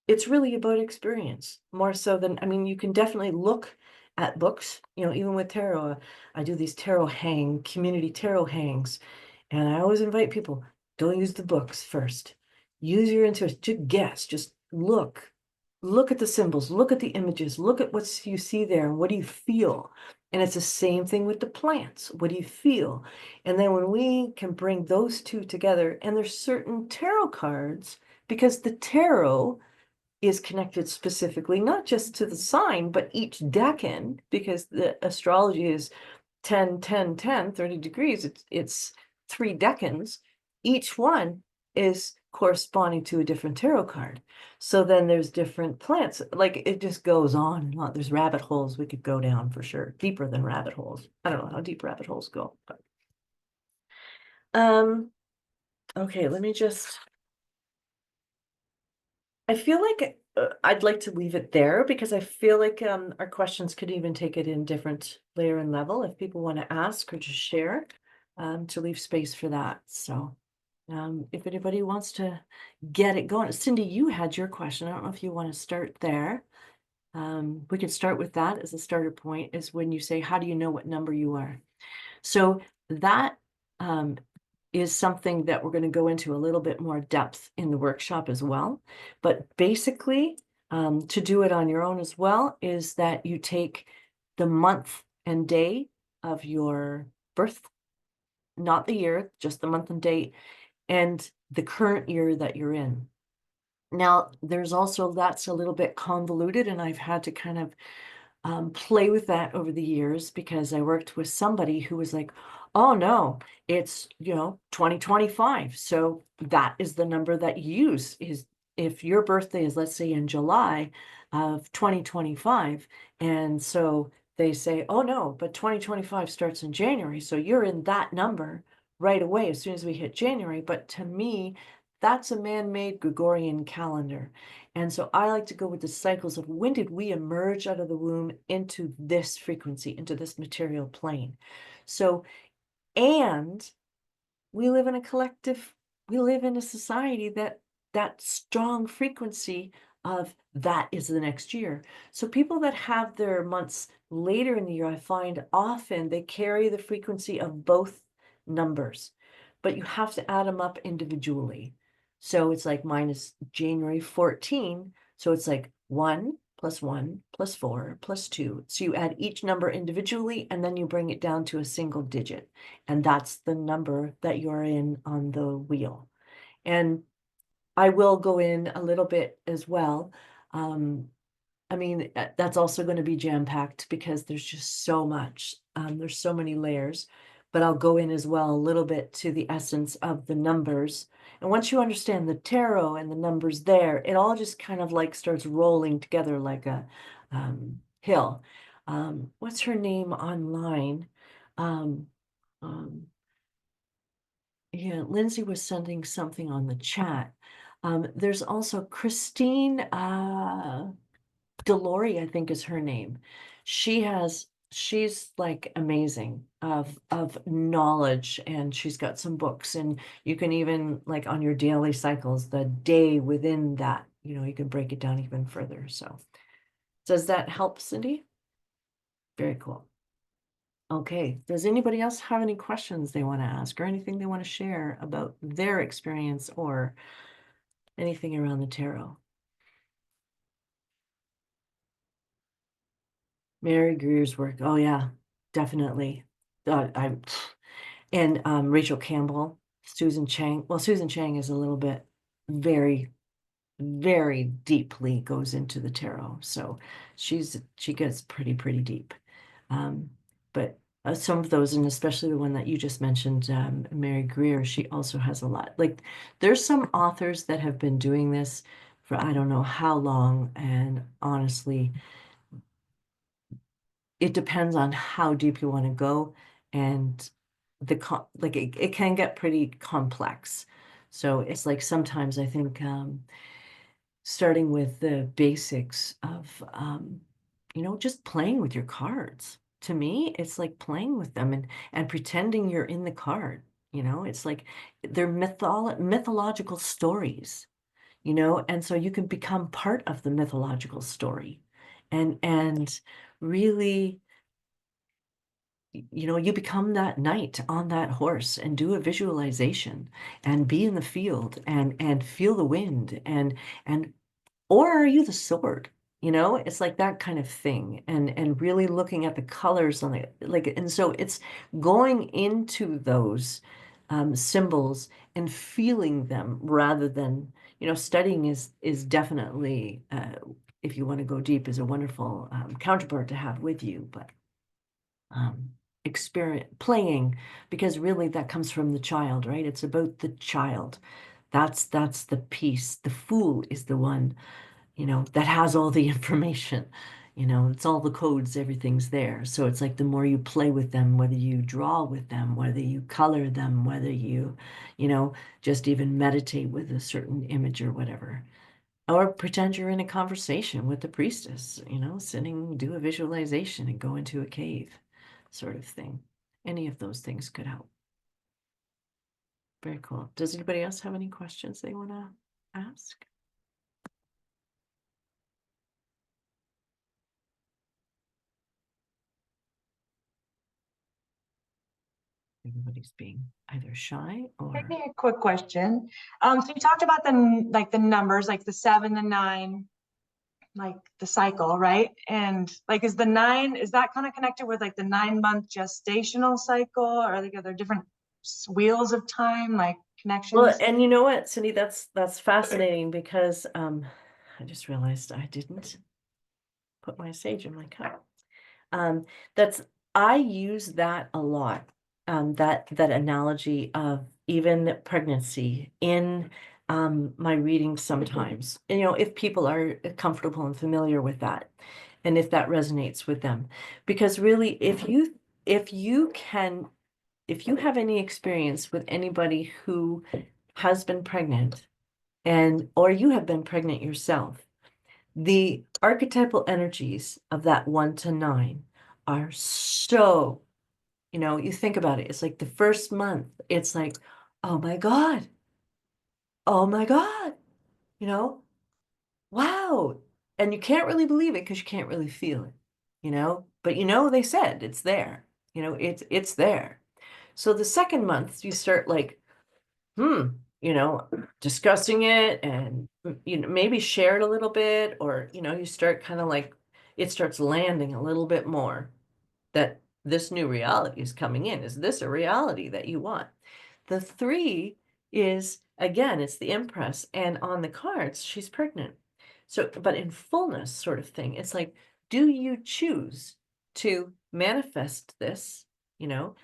it's really about experience more so than, I mean, you can definitely look at books, even with tarot. I do these community tarot hangs, and I always invite people, don't use the books first. Use your intuition, just guess, just look at the symbols, look at the images, look at what you see there, and what do you feel? And it's the same thing with the plants. What do you feel? And then when we can bring those two together, and there's certain tarot cards, because the tarot is connected specifically, not just to the sign, but each decan, because the astrology is 10, 10, 10, 30 degrees. It's 3 decans. Each one is corresponding to a different tarot card. So then there's different plants. Like it just goes on and on. There's rabbit holes we could go down for sure. Deeper than rabbit holes. I don't know how deep rabbit holes go. But okay, let me just, I feel like I'd like to leave it there because I feel like our questions could even take it in different layer and level if people want to ask or just share, to leave space for that. So if anybody wants to get it going, Cindy, you had your question. I don't know if you want to start there. We could start with that as a starter point, is when you say, how do you know what number you are? So that um, is something that we're going to go into a little bit more depth in the workshop as well. But basically, to do it on your own as well, is that you take the month and day of your birth, not the year, just the month and date, and the current year that you're in. Now, there's also, that's a little bit convoluted, and I've had to kind of play with that over the years because I worked with somebody who was like, oh no, it's 2025, so that is the number that you use. Is if your birthday is, let's say, in July of 2025, and so they say, oh no, but 2025 starts in January, so you're in that number right away as soon as we hit January. But to me, that's a man-made Gregorian calendar. And so I like to go with the cycles of when did we emerge out of the womb into this frequency, into this material plane. So, and we live in a collective, we live in a society that strong frequency of that is the next year. So people that have their months later in the year, I find often they carry the frequency of both numbers, but you have to add them up individually. So it's like minus January 14. So it's like 1 plus 1 plus 4 plus 2. So you add each number individually, and then you bring it down to a single digit. And that's the number that you're in on the wheel. And I will go in a little bit as well. I mean, that's also going to be jam-packed because there's just so much. There's so many layers, but I'll go in as well a little bit to the essence of the numbers. And once you understand the tarot and the numbers there, it all just kind of like starts rolling together like a hill. What's her name online? Um, um, yeah, Lindsay was sending something on the chat. There's also Christine Delory, I think is her name. She's like amazing of knowledge, and she's got some books, and you can even like on your daily cycles, the day within that, you can break it down even further. So does that help, Cindy? Very cool. Okay, does anybody else have any questions they want to ask or anything they want to share about their experience or anything around the tarot? Mary Greer's work. Oh yeah, definitely. I and Rachel Campbell, Susan Chang. Well, Susan Chang is a little bit very, very deeply goes into the tarot. So she gets pretty deep. Um, but some of those, and especially the one that you just mentioned, Mary Greer, she also has a lot. Like there's some authors that have been doing this for I don't know how long, and honestly, it depends on how deep you want to go, and like it can get pretty complex. So it's like sometimes I think starting with the basics of just playing with your cards. To me, it's like playing with them and pretending you're in the card. It's like they're mythological stories, and so you can become part of the mythological story and really you become that knight on that horse and do a visualization and be in the field and feel the wind and or are you the sword? It's like that kind of thing and really looking at the colors on it, like, and so it's going into those symbols and feeling them rather than studying is definitely if you want to go deep is a wonderful counterpart to have with you, but um, experience playing, because really that comes from the child, right? It's about the child. That's the piece. The fool is the one, that has all the information. It's all the codes, everything's there. So it's like the more you play with them, whether you draw with them, whether you color them, whether you know, just even meditate with a certain image or whatever. Or pretend you're in a conversation with the priestess, sitting, do a visualization and go into a cave sort of thing. Any of those things could help. Very cool. Does anybody else have any questions they want to ask? Everybody's being either shy or Maybe a quick question. So you talked about the numbers, like the 7, the 9, like the cycle, right? And like is that kind of connected with like the 9-month gestational cycle, or like are there different wheels of time, like well, connections? and you know what, Cindy, that's fascinating because I just realized I didn't put my sage in my cup. Um, that's I use that a lot. That analogy of even pregnancy in my readings sometimes. If people are comfortable and familiar with that, and if that resonates with them, because really, if you have any experience with anybody who has been pregnant, and or you have been pregnant yourself, the archetypal energies of that 1 to 9 are so, you think about it, it's like the first month, it's like, oh my God, oh my God, you know, wow. And you can't really believe it because you can't really feel it, but they said it's there, it's there. So the second month, you start like, hmm, you know, discussing it and, maybe share it a little bit, or, you start kind of like, it starts landing a little bit more that this new reality is coming in. Is this a reality that you want? The 3 is, again, it's the Empress, and on the cards, she's pregnant. So, but in fullness sort of thing, it's like, do you choose to manifest this?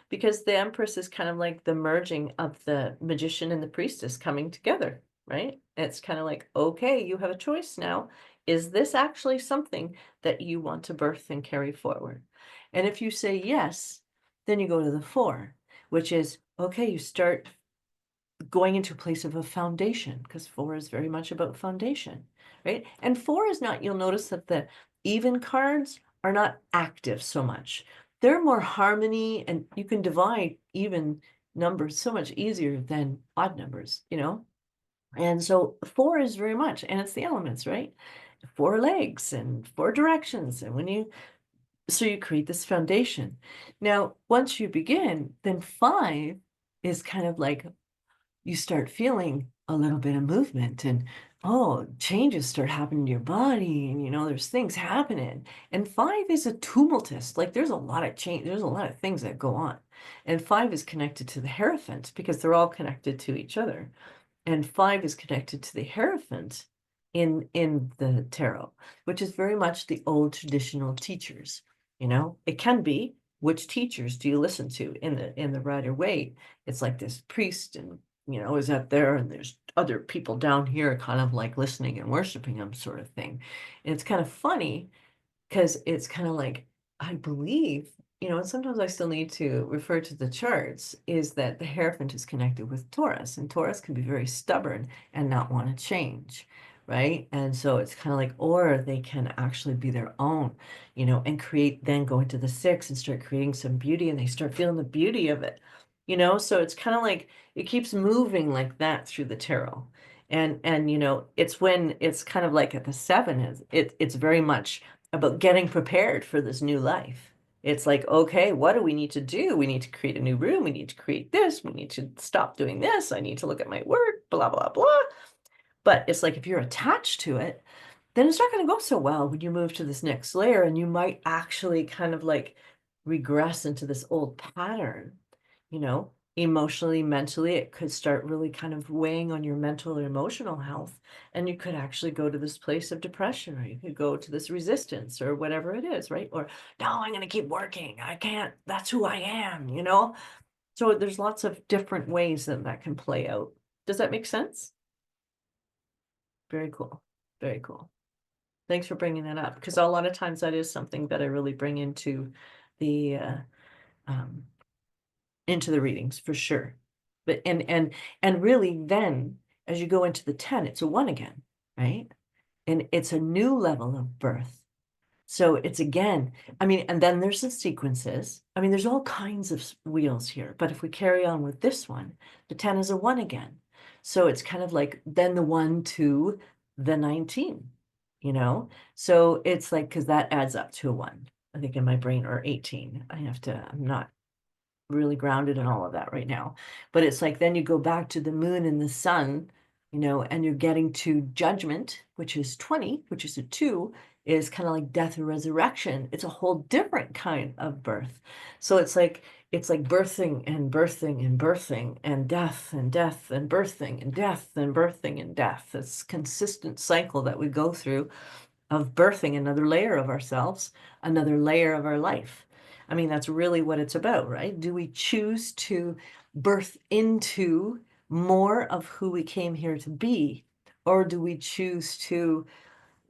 Because the Empress is kind of like the merging of the magician and the priestess coming together, right? It's kind of like, okay, you have a choice now. Is this actually something that you want to birth and carry forward? And if you say yes, then you go to the four, which is, okay, you start going into a place of a foundation, because four is very much about foundation, right? And four is not, you'll notice that the even cards are not active so much. They're more harmony, and you can divide even numbers so much easier than odd numbers, you know? And so four is very much, and it's the elements, right? Four legs and four directions. And so you create this foundation. Now, once you begin, then five is kind of like you start feeling a little bit of movement, and oh, changes start happening to your body, and there's things happening. And five is a tumultuous, like there's a lot of change, there's a lot of things that go on. And five is connected to the Hierophant because they're all connected to each other. And five is connected to the Hierophant in the tarot, which is very much the old traditional teachers. It can be, which teachers do you listen to in the Rider Waite? It's like this priest, and is up there, and there's other people down here kind of like listening and worshiping him, sort of thing. And it's kind of funny because it's kind of like, I believe, and sometimes I still need to refer to the charts, is that the Hierophant is connected with Taurus, and Taurus can be very stubborn and not want to change, right? And so it's kind of like, or they can actually be their own, and then go into the six and start creating some beauty, and they start feeling the beauty of it, so it's kind of like it keeps moving like that through the tarot. And it's when it's kind of like at the seven is it's very much about getting prepared for this new life. It's like, okay, what do we need to do? We need to create a new room. We need to create this. We need to stop doing this. I need to look at my work, blah, blah, blah. But it's like if you're attached to it, then it's not going to go so well when you move to this next layer, and you might actually kind of like regress into this old pattern, emotionally, mentally. It could start really kind of weighing on your mental or emotional health, and you could actually go to this place of depression, or you could go to this resistance or whatever it is, right? Or, no, I'm going to keep working. I can't, that's who I am. So there's lots of different ways that that can play out. Does that make sense? Very cool. Very cool. Thanks for bringing that up, because a lot of times that is something that I really bring the um, into the readings for sure. But and really, then as you go into the 10, it's a one again, right? And it's a new level of birth. So it's again, and then there's the sequences. There's all kinds of wheels here, but if we carry on with this one, the 10 is a one again. So it's kind of like then the 1 to the 19, So it's like, because that adds up to a 1, I think, in my brain, or 18. I'm not really grounded in all of that right now. But it's like then you go back to the moon and the sun, and you're getting to judgment, which is 20, which is a 2, is kind of like death and resurrection. It's a whole different kind of birth. So it's like birthing and birthing and birthing, and death and death and birthing and death and birthing and death. This consistent cycle that we go through of birthing another layer of ourselves, another layer of our life. That's really what it's about, right? Do we choose to birth into more of who we came here to be? Or do we choose to,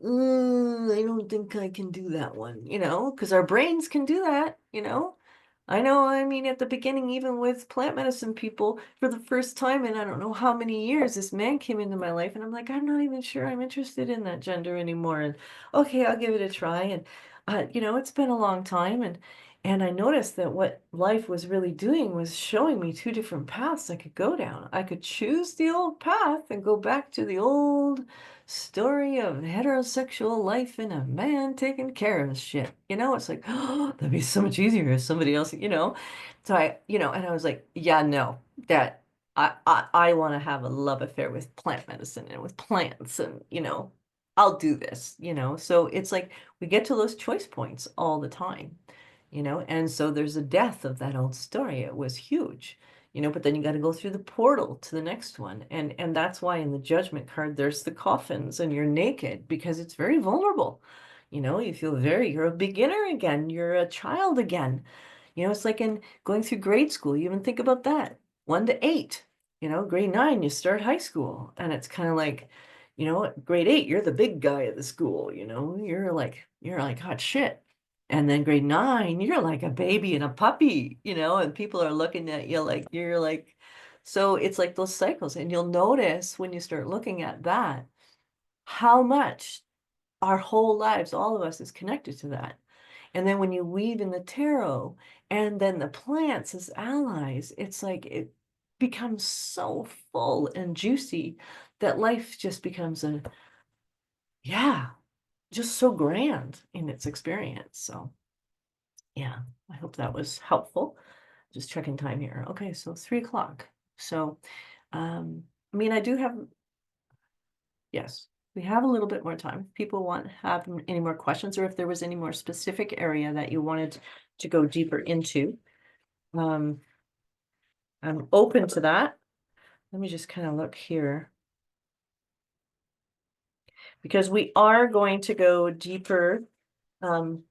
I don't think I can do that one, because our brains can do that. I know, at the beginning, even with plant medicine people, for the first time in I don't know how many years, this man came into my life, and I'm like, I'm not even sure I'm interested in that gender anymore. And okay, I'll give it a try. And it's been a long time, and I noticed that what life was really doing was showing me two different paths I could go down. I could choose the old path and go back to the old story of heterosexual life and a man taking care of his shit. It's like, oh, that'd be so much easier if somebody else. So and I was like, yeah, no, that I want to have a love affair with plant medicine and with plants, and I'll do this. So it's like we get to those choice points all the time. And so there's a death of that old story. It was huge. But then you got to go through the portal to the next one. And that's why in the judgment card, there's the coffins, and you're naked because it's very vulnerable. You feel you're a beginner again. You're a child again. It's like in going through grade school. You even think about that. 1 to 8. grade 9, you start high school, and it's kind of like, grade 8, you're the big guy at the school, you're like hot shit. And then grade 9, you're like a baby and a puppy, and people are looking at you like you're like, so it's like those cycles. And you'll notice when you start looking at that, how much our whole lives, all of us, is connected to that. And then when you weave in the tarot and then the plants as allies, it's like it becomes so full and juicy that life just becomes yeah, just so grand in its experience. So, yeah, I hope that was helpful. Just checking time here. Okay, so 3 o'clock. So, I mean, I do have, yes, we have a little bit more time. If people have any more questions, or if there was any more specific area that you wanted to go deeper into, um, I'm open to that. Let me just kind of look here because we are going to go deeper. Um,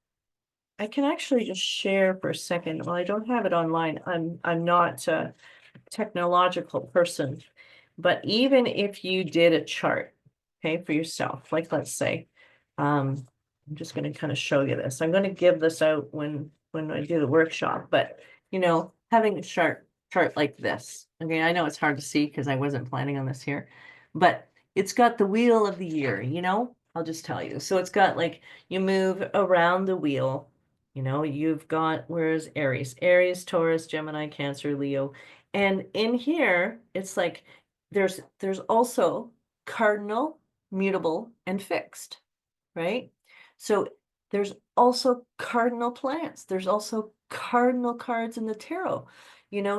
I can actually just share for a second. Well, I don't have it online. I'm not a technological person, but even if you did a chart, okay, for yourself, like let's say, I'm just going to kind of show you this. I'm going to give this out when I do the workshop, but having a chart like this. Okay, I know it's hard to see because I wasn't planning on this here, but it's got the wheel of the year, I'll just tell you. So it's got like you move around the wheel, you've got, where's Aries? Aries, Taurus, Gemini, Cancer, Leo. And in here, it's like there's also cardinal, mutable, and fixed, right? So there's also cardinal plants. There's also cardinal cards in the tarot,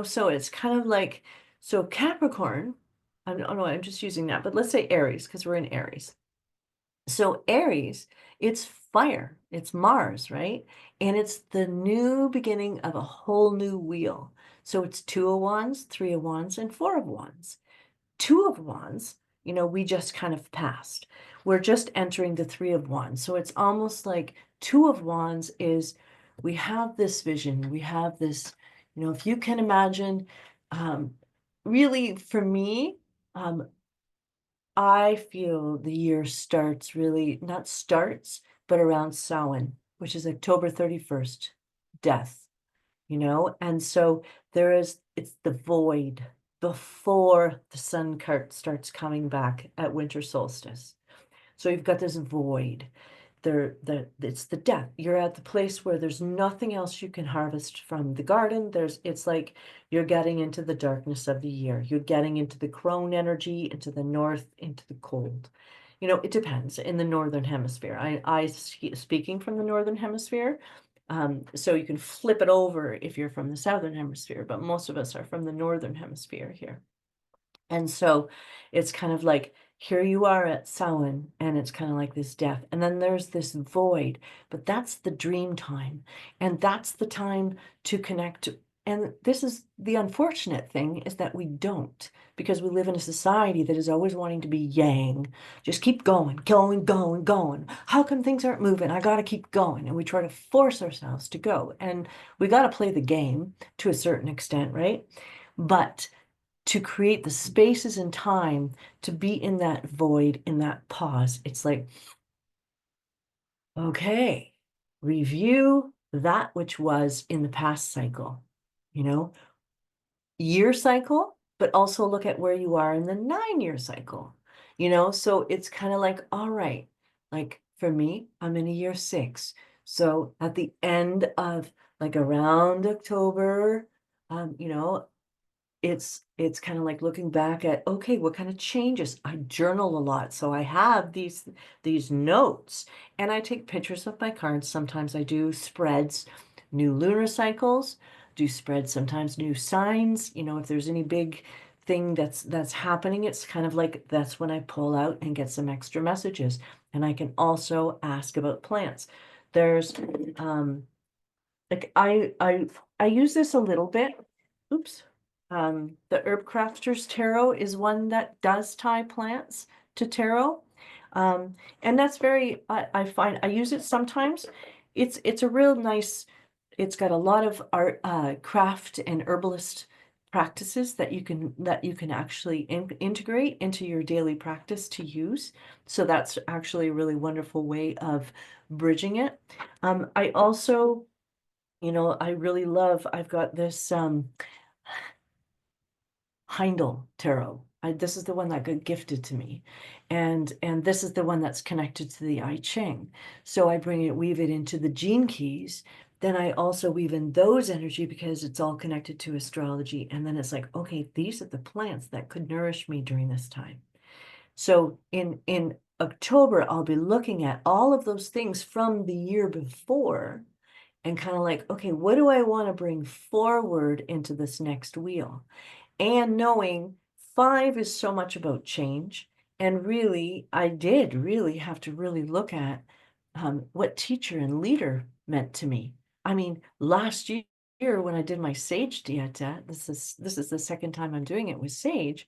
so it's kind of like, so Capricorn, oh no, I'm just using that, but let's say Aries, because we're in Aries. So Aries, it's fire, it's Mars, right? And it's the new beginning of a whole new wheel. So it's 2 of Wands, 3 of Wands, and 4 of Wands. 2 of Wands, we just kind of passed. We're just entering the 3 of Wands. So it's almost like 2 of Wands is, we have this vision, we have this, if you can imagine, really for me, I feel the year starts really, not starts, but around Samhain, which is October 31st, death, and so it's the void before the sun cart starts coming back at winter solstice. So you've got this void it's the death. You're at the place where there's nothing else you can harvest from the garden. It's like you're getting into the darkness of the year. You're getting into the crone energy, into the north, into the cold. It depends in the northern hemisphere. Speaking from the northern hemisphere, so you can flip it over if you're from the southern hemisphere, but most of us are from the northern hemisphere here. And so it's kind of like, here you are at Samhain, and it's kind of like this death. And then there's this void, but that's the dream time. And that's the time to connect. And this is the unfortunate thing, is that we don't, because we live in a society that is always wanting to be yang. Just keep going, going, going, going. How come things aren't moving? I got to keep going. And we try to force ourselves to go. And we got to play the game to a certain extent, right? But to create the spaces and time to be in that void, in that pause. It's like, okay, review that which was in the past cycle, year cycle, but also look at where you are in the 9-year cycle, so it's kind of like, all right, like for me, I'm in a year 6. So at the end of like around October, it's kind of like looking back at, okay, what kind of changes? I journal a lot, so I have these notes, and I take pictures of my cards. Sometimes I do spreads, new lunar cycles, do spreads, sometimes new signs. If there's any big thing that's happening, it's kind of like that's when I pull out and get some extra messages. And I can also ask about plants. There's like I use this a little bit. Oops. The Herb Crafter's Tarot is one that does tie plants to tarot. And that's very, I find I use it sometimes. It's a real nice, it's got a lot of art, craft and herbalist practices that you can actually integrate into your daily practice to use. So that's actually a really wonderful way of bridging it. I also, I really love, I've got this Heindel tarot. This is the one that got gifted to me, and this is the one that's connected to the I Ching. So I bring it, weave it into the gene keys. Then I also weave in those energy because it's all connected to astrology. And then it's like, okay, these are the plants that could nourish me during this time. So in October, I'll be looking at all of those things from the year before and kind of like, okay, what do I want to bring forward into this next wheel? And knowing 5 is so much about change. And really, I did really have to really look at what teacher and leader meant to me. I mean, last year when I did my Sage Dieta, this is the second time I'm doing it with Sage.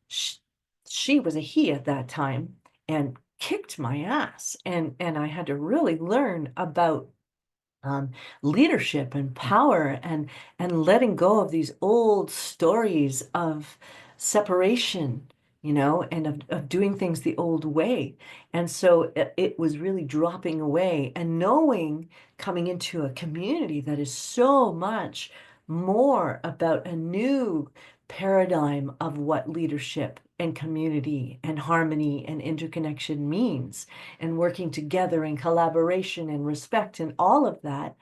She, she was a he at that time and kicked my ass, and I had to really learn about um, leadership and power and letting go of these old stories of separation, and of doing things the old way. And so it was really dropping away and knowing coming into a community that is so much more about a new paradigm of what leadership and community and harmony and interconnection means, and working together and collaboration and respect and all of that,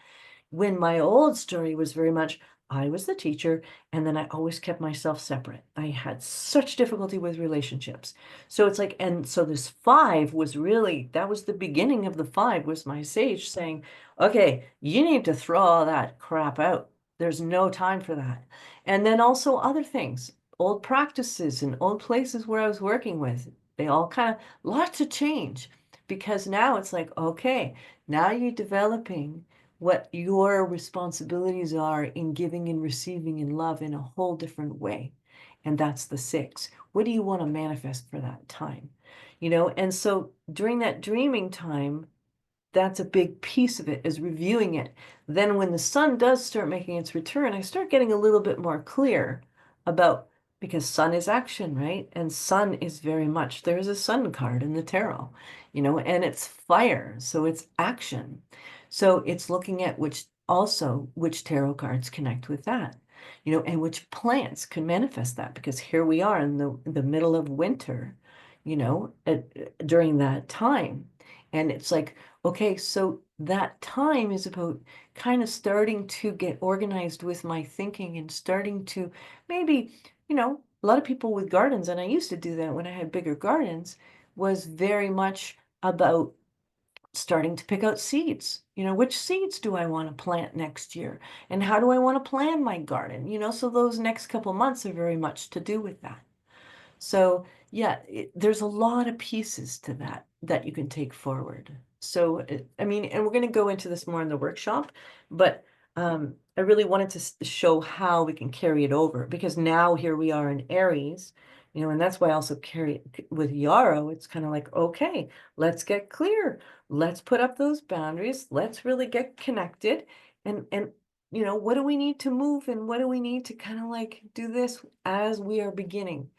when my old story was very much I was the teacher, and then I always kept myself separate. I had such difficulty with relationships. So it's like, and so this 5 was really, that was the beginning of the 5, was my sage saying, okay, you need to throw all that crap out. There's no time for that. And then also other things, old practices and old places where I was working with, they all kind of, lots of change, because now it's like, okay, now you're developing what your responsibilities are in giving and receiving in love in a whole different way. And that's the 6. What do you want to manifest for that time? And so during that dreaming time, that's a big piece of it, is reviewing it. Then when the sun does start making its return, I start getting a little bit more clear about, because sun is action, right? And sun is very much, there's a sun card in the tarot, and it's fire, so it's action. So it's looking at which tarot cards connect with that, and which plants can manifest that, because here we are in the middle of winter, during that time. And it's like, okay, so that time is about kind of starting to get organized with my thinking and starting to maybe, a lot of people with gardens, and I used to do that when I had bigger gardens, was very much about starting to pick out seeds. Which seeds do I want to plant next year? And how do I want to plan my garden? So those next couple months are very much to do with that. So yeah, there's a lot of pieces to that you can take forward. So I mean, and we're going to go into this more in the workshop, but I really wanted to show how we can carry it over, because now here we are in Aries, and that's why I also carry it with Yarrow. It's kind of like, okay, let's get clear. Let's put up those boundaries. Let's really get connected. And what do we need to move, and what do we need to kind of like do this as we are beginning?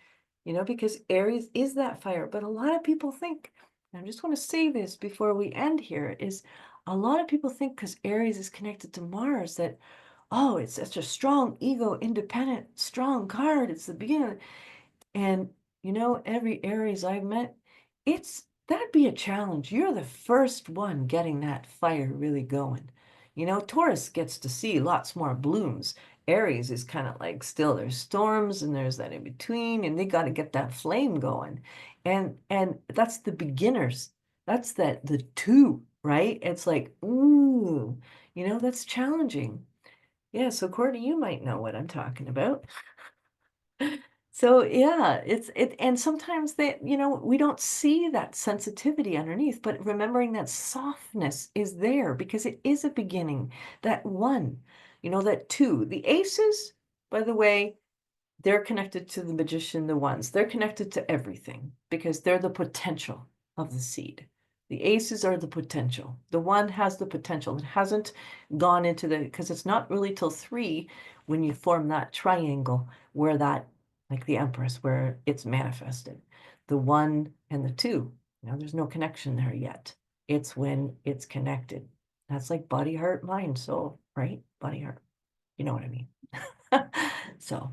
Because Aries is that fire. But a lot of people think, and I just want to say this before we end here, is a lot of people think because Aries is connected to Mars that, oh, it's such a strong ego, independent, strong card. It's the beginning. And every Aries I've met, that'd be a challenge. You're the first one getting that fire really going. Taurus gets to see lots more blooms. Aries is kind of like still there's storms and there's that in between, and they got to get that flame going. And that's the beginners. That's the 2, right? It's like, ooh, that's challenging. Yeah, so Courtney, you might know what I'm talking about. So yeah, and sometimes we don't see that sensitivity underneath, but remembering that softness is there because it is a beginning. That 1, that 2, the aces, by the way, they're connected to the magician, the ones. They're connected to everything because they're the potential of the seed. The aces are the potential. The 1 has the potential. It hasn't gone into because it's not really till 3 when you form that triangle where that, like the Empress, where it's manifested, the 1 and the 2, there's no connection there yet. It's when it's connected. That's like body, heart, mind, soul, right? Body, heart. You know what I mean? So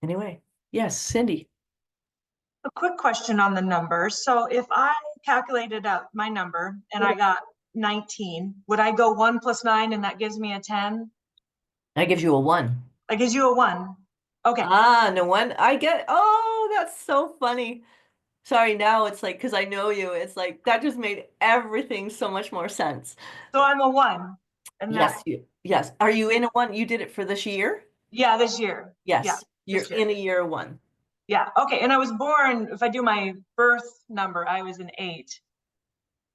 anyway, yes, Cindy. A quick question on the numbers. So if I calculated out my number and I got 19, would I go 1 plus 9 and that gives me a 10? That gives you a 1. That gives you a 1. Okay. Ah, no one. I get. Oh, that's so funny. Sorry, now it's like, because I know you, it's like that just made everything so much more sense. So I'm a 1. And that, Yes. Are you in a 1? You did it for this year? yeah, this year. Yeah, Yes, you're this year. in a year 1. Yeah. Okay. And I was born, if I do my birth number, I was an 8.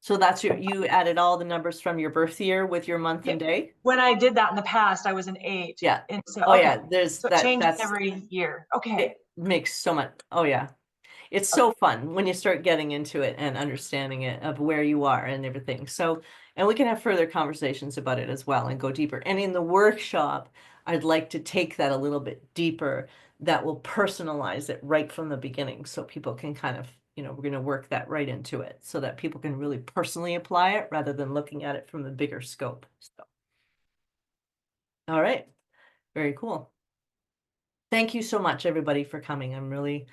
So that's you added all the numbers from your birth year with your month Yeah. and day? When I did that in the past, I was an 8. Yeah. And so, Oh okay. yeah, there's So it that changes that's every year. Okay. it makes so much. Oh yeah. It's Okay. so fun when you start getting into it and understanding it of where you are and everything. So, and we can have further conversations about it as well and go deeper. And in the workshop, I'd like to take that a little bit deeper. That will personalize it right from the beginning so people can kind of, we're going to work that right into it so that people can really personally apply it rather than looking at it from the bigger scope. So, all right. Very cool. Thank you so much, everybody, for coming. I'm really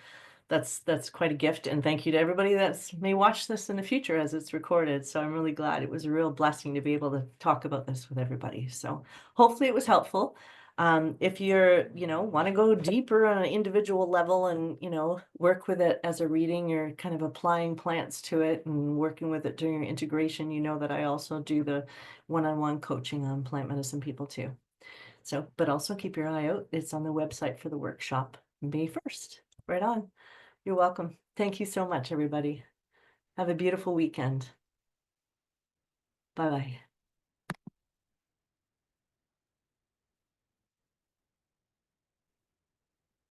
that's quite a gift, and thank you to everybody that's may watch this in the future as it's recorded. So I'm really glad. It was a real blessing to be able to talk about this with everybody. So hopefully it was helpful. If you're, want to go deeper on an individual level and, work with it as a reading, you're kind of applying plants to it and working with it during your integration, that I also do the one-on-one coaching on plant medicine people too. So, but also keep your eye out. It's on the website for the workshop, May 1st. Right on. You're welcome. Thank you so much, everybody. Have a beautiful weekend. Bye-bye.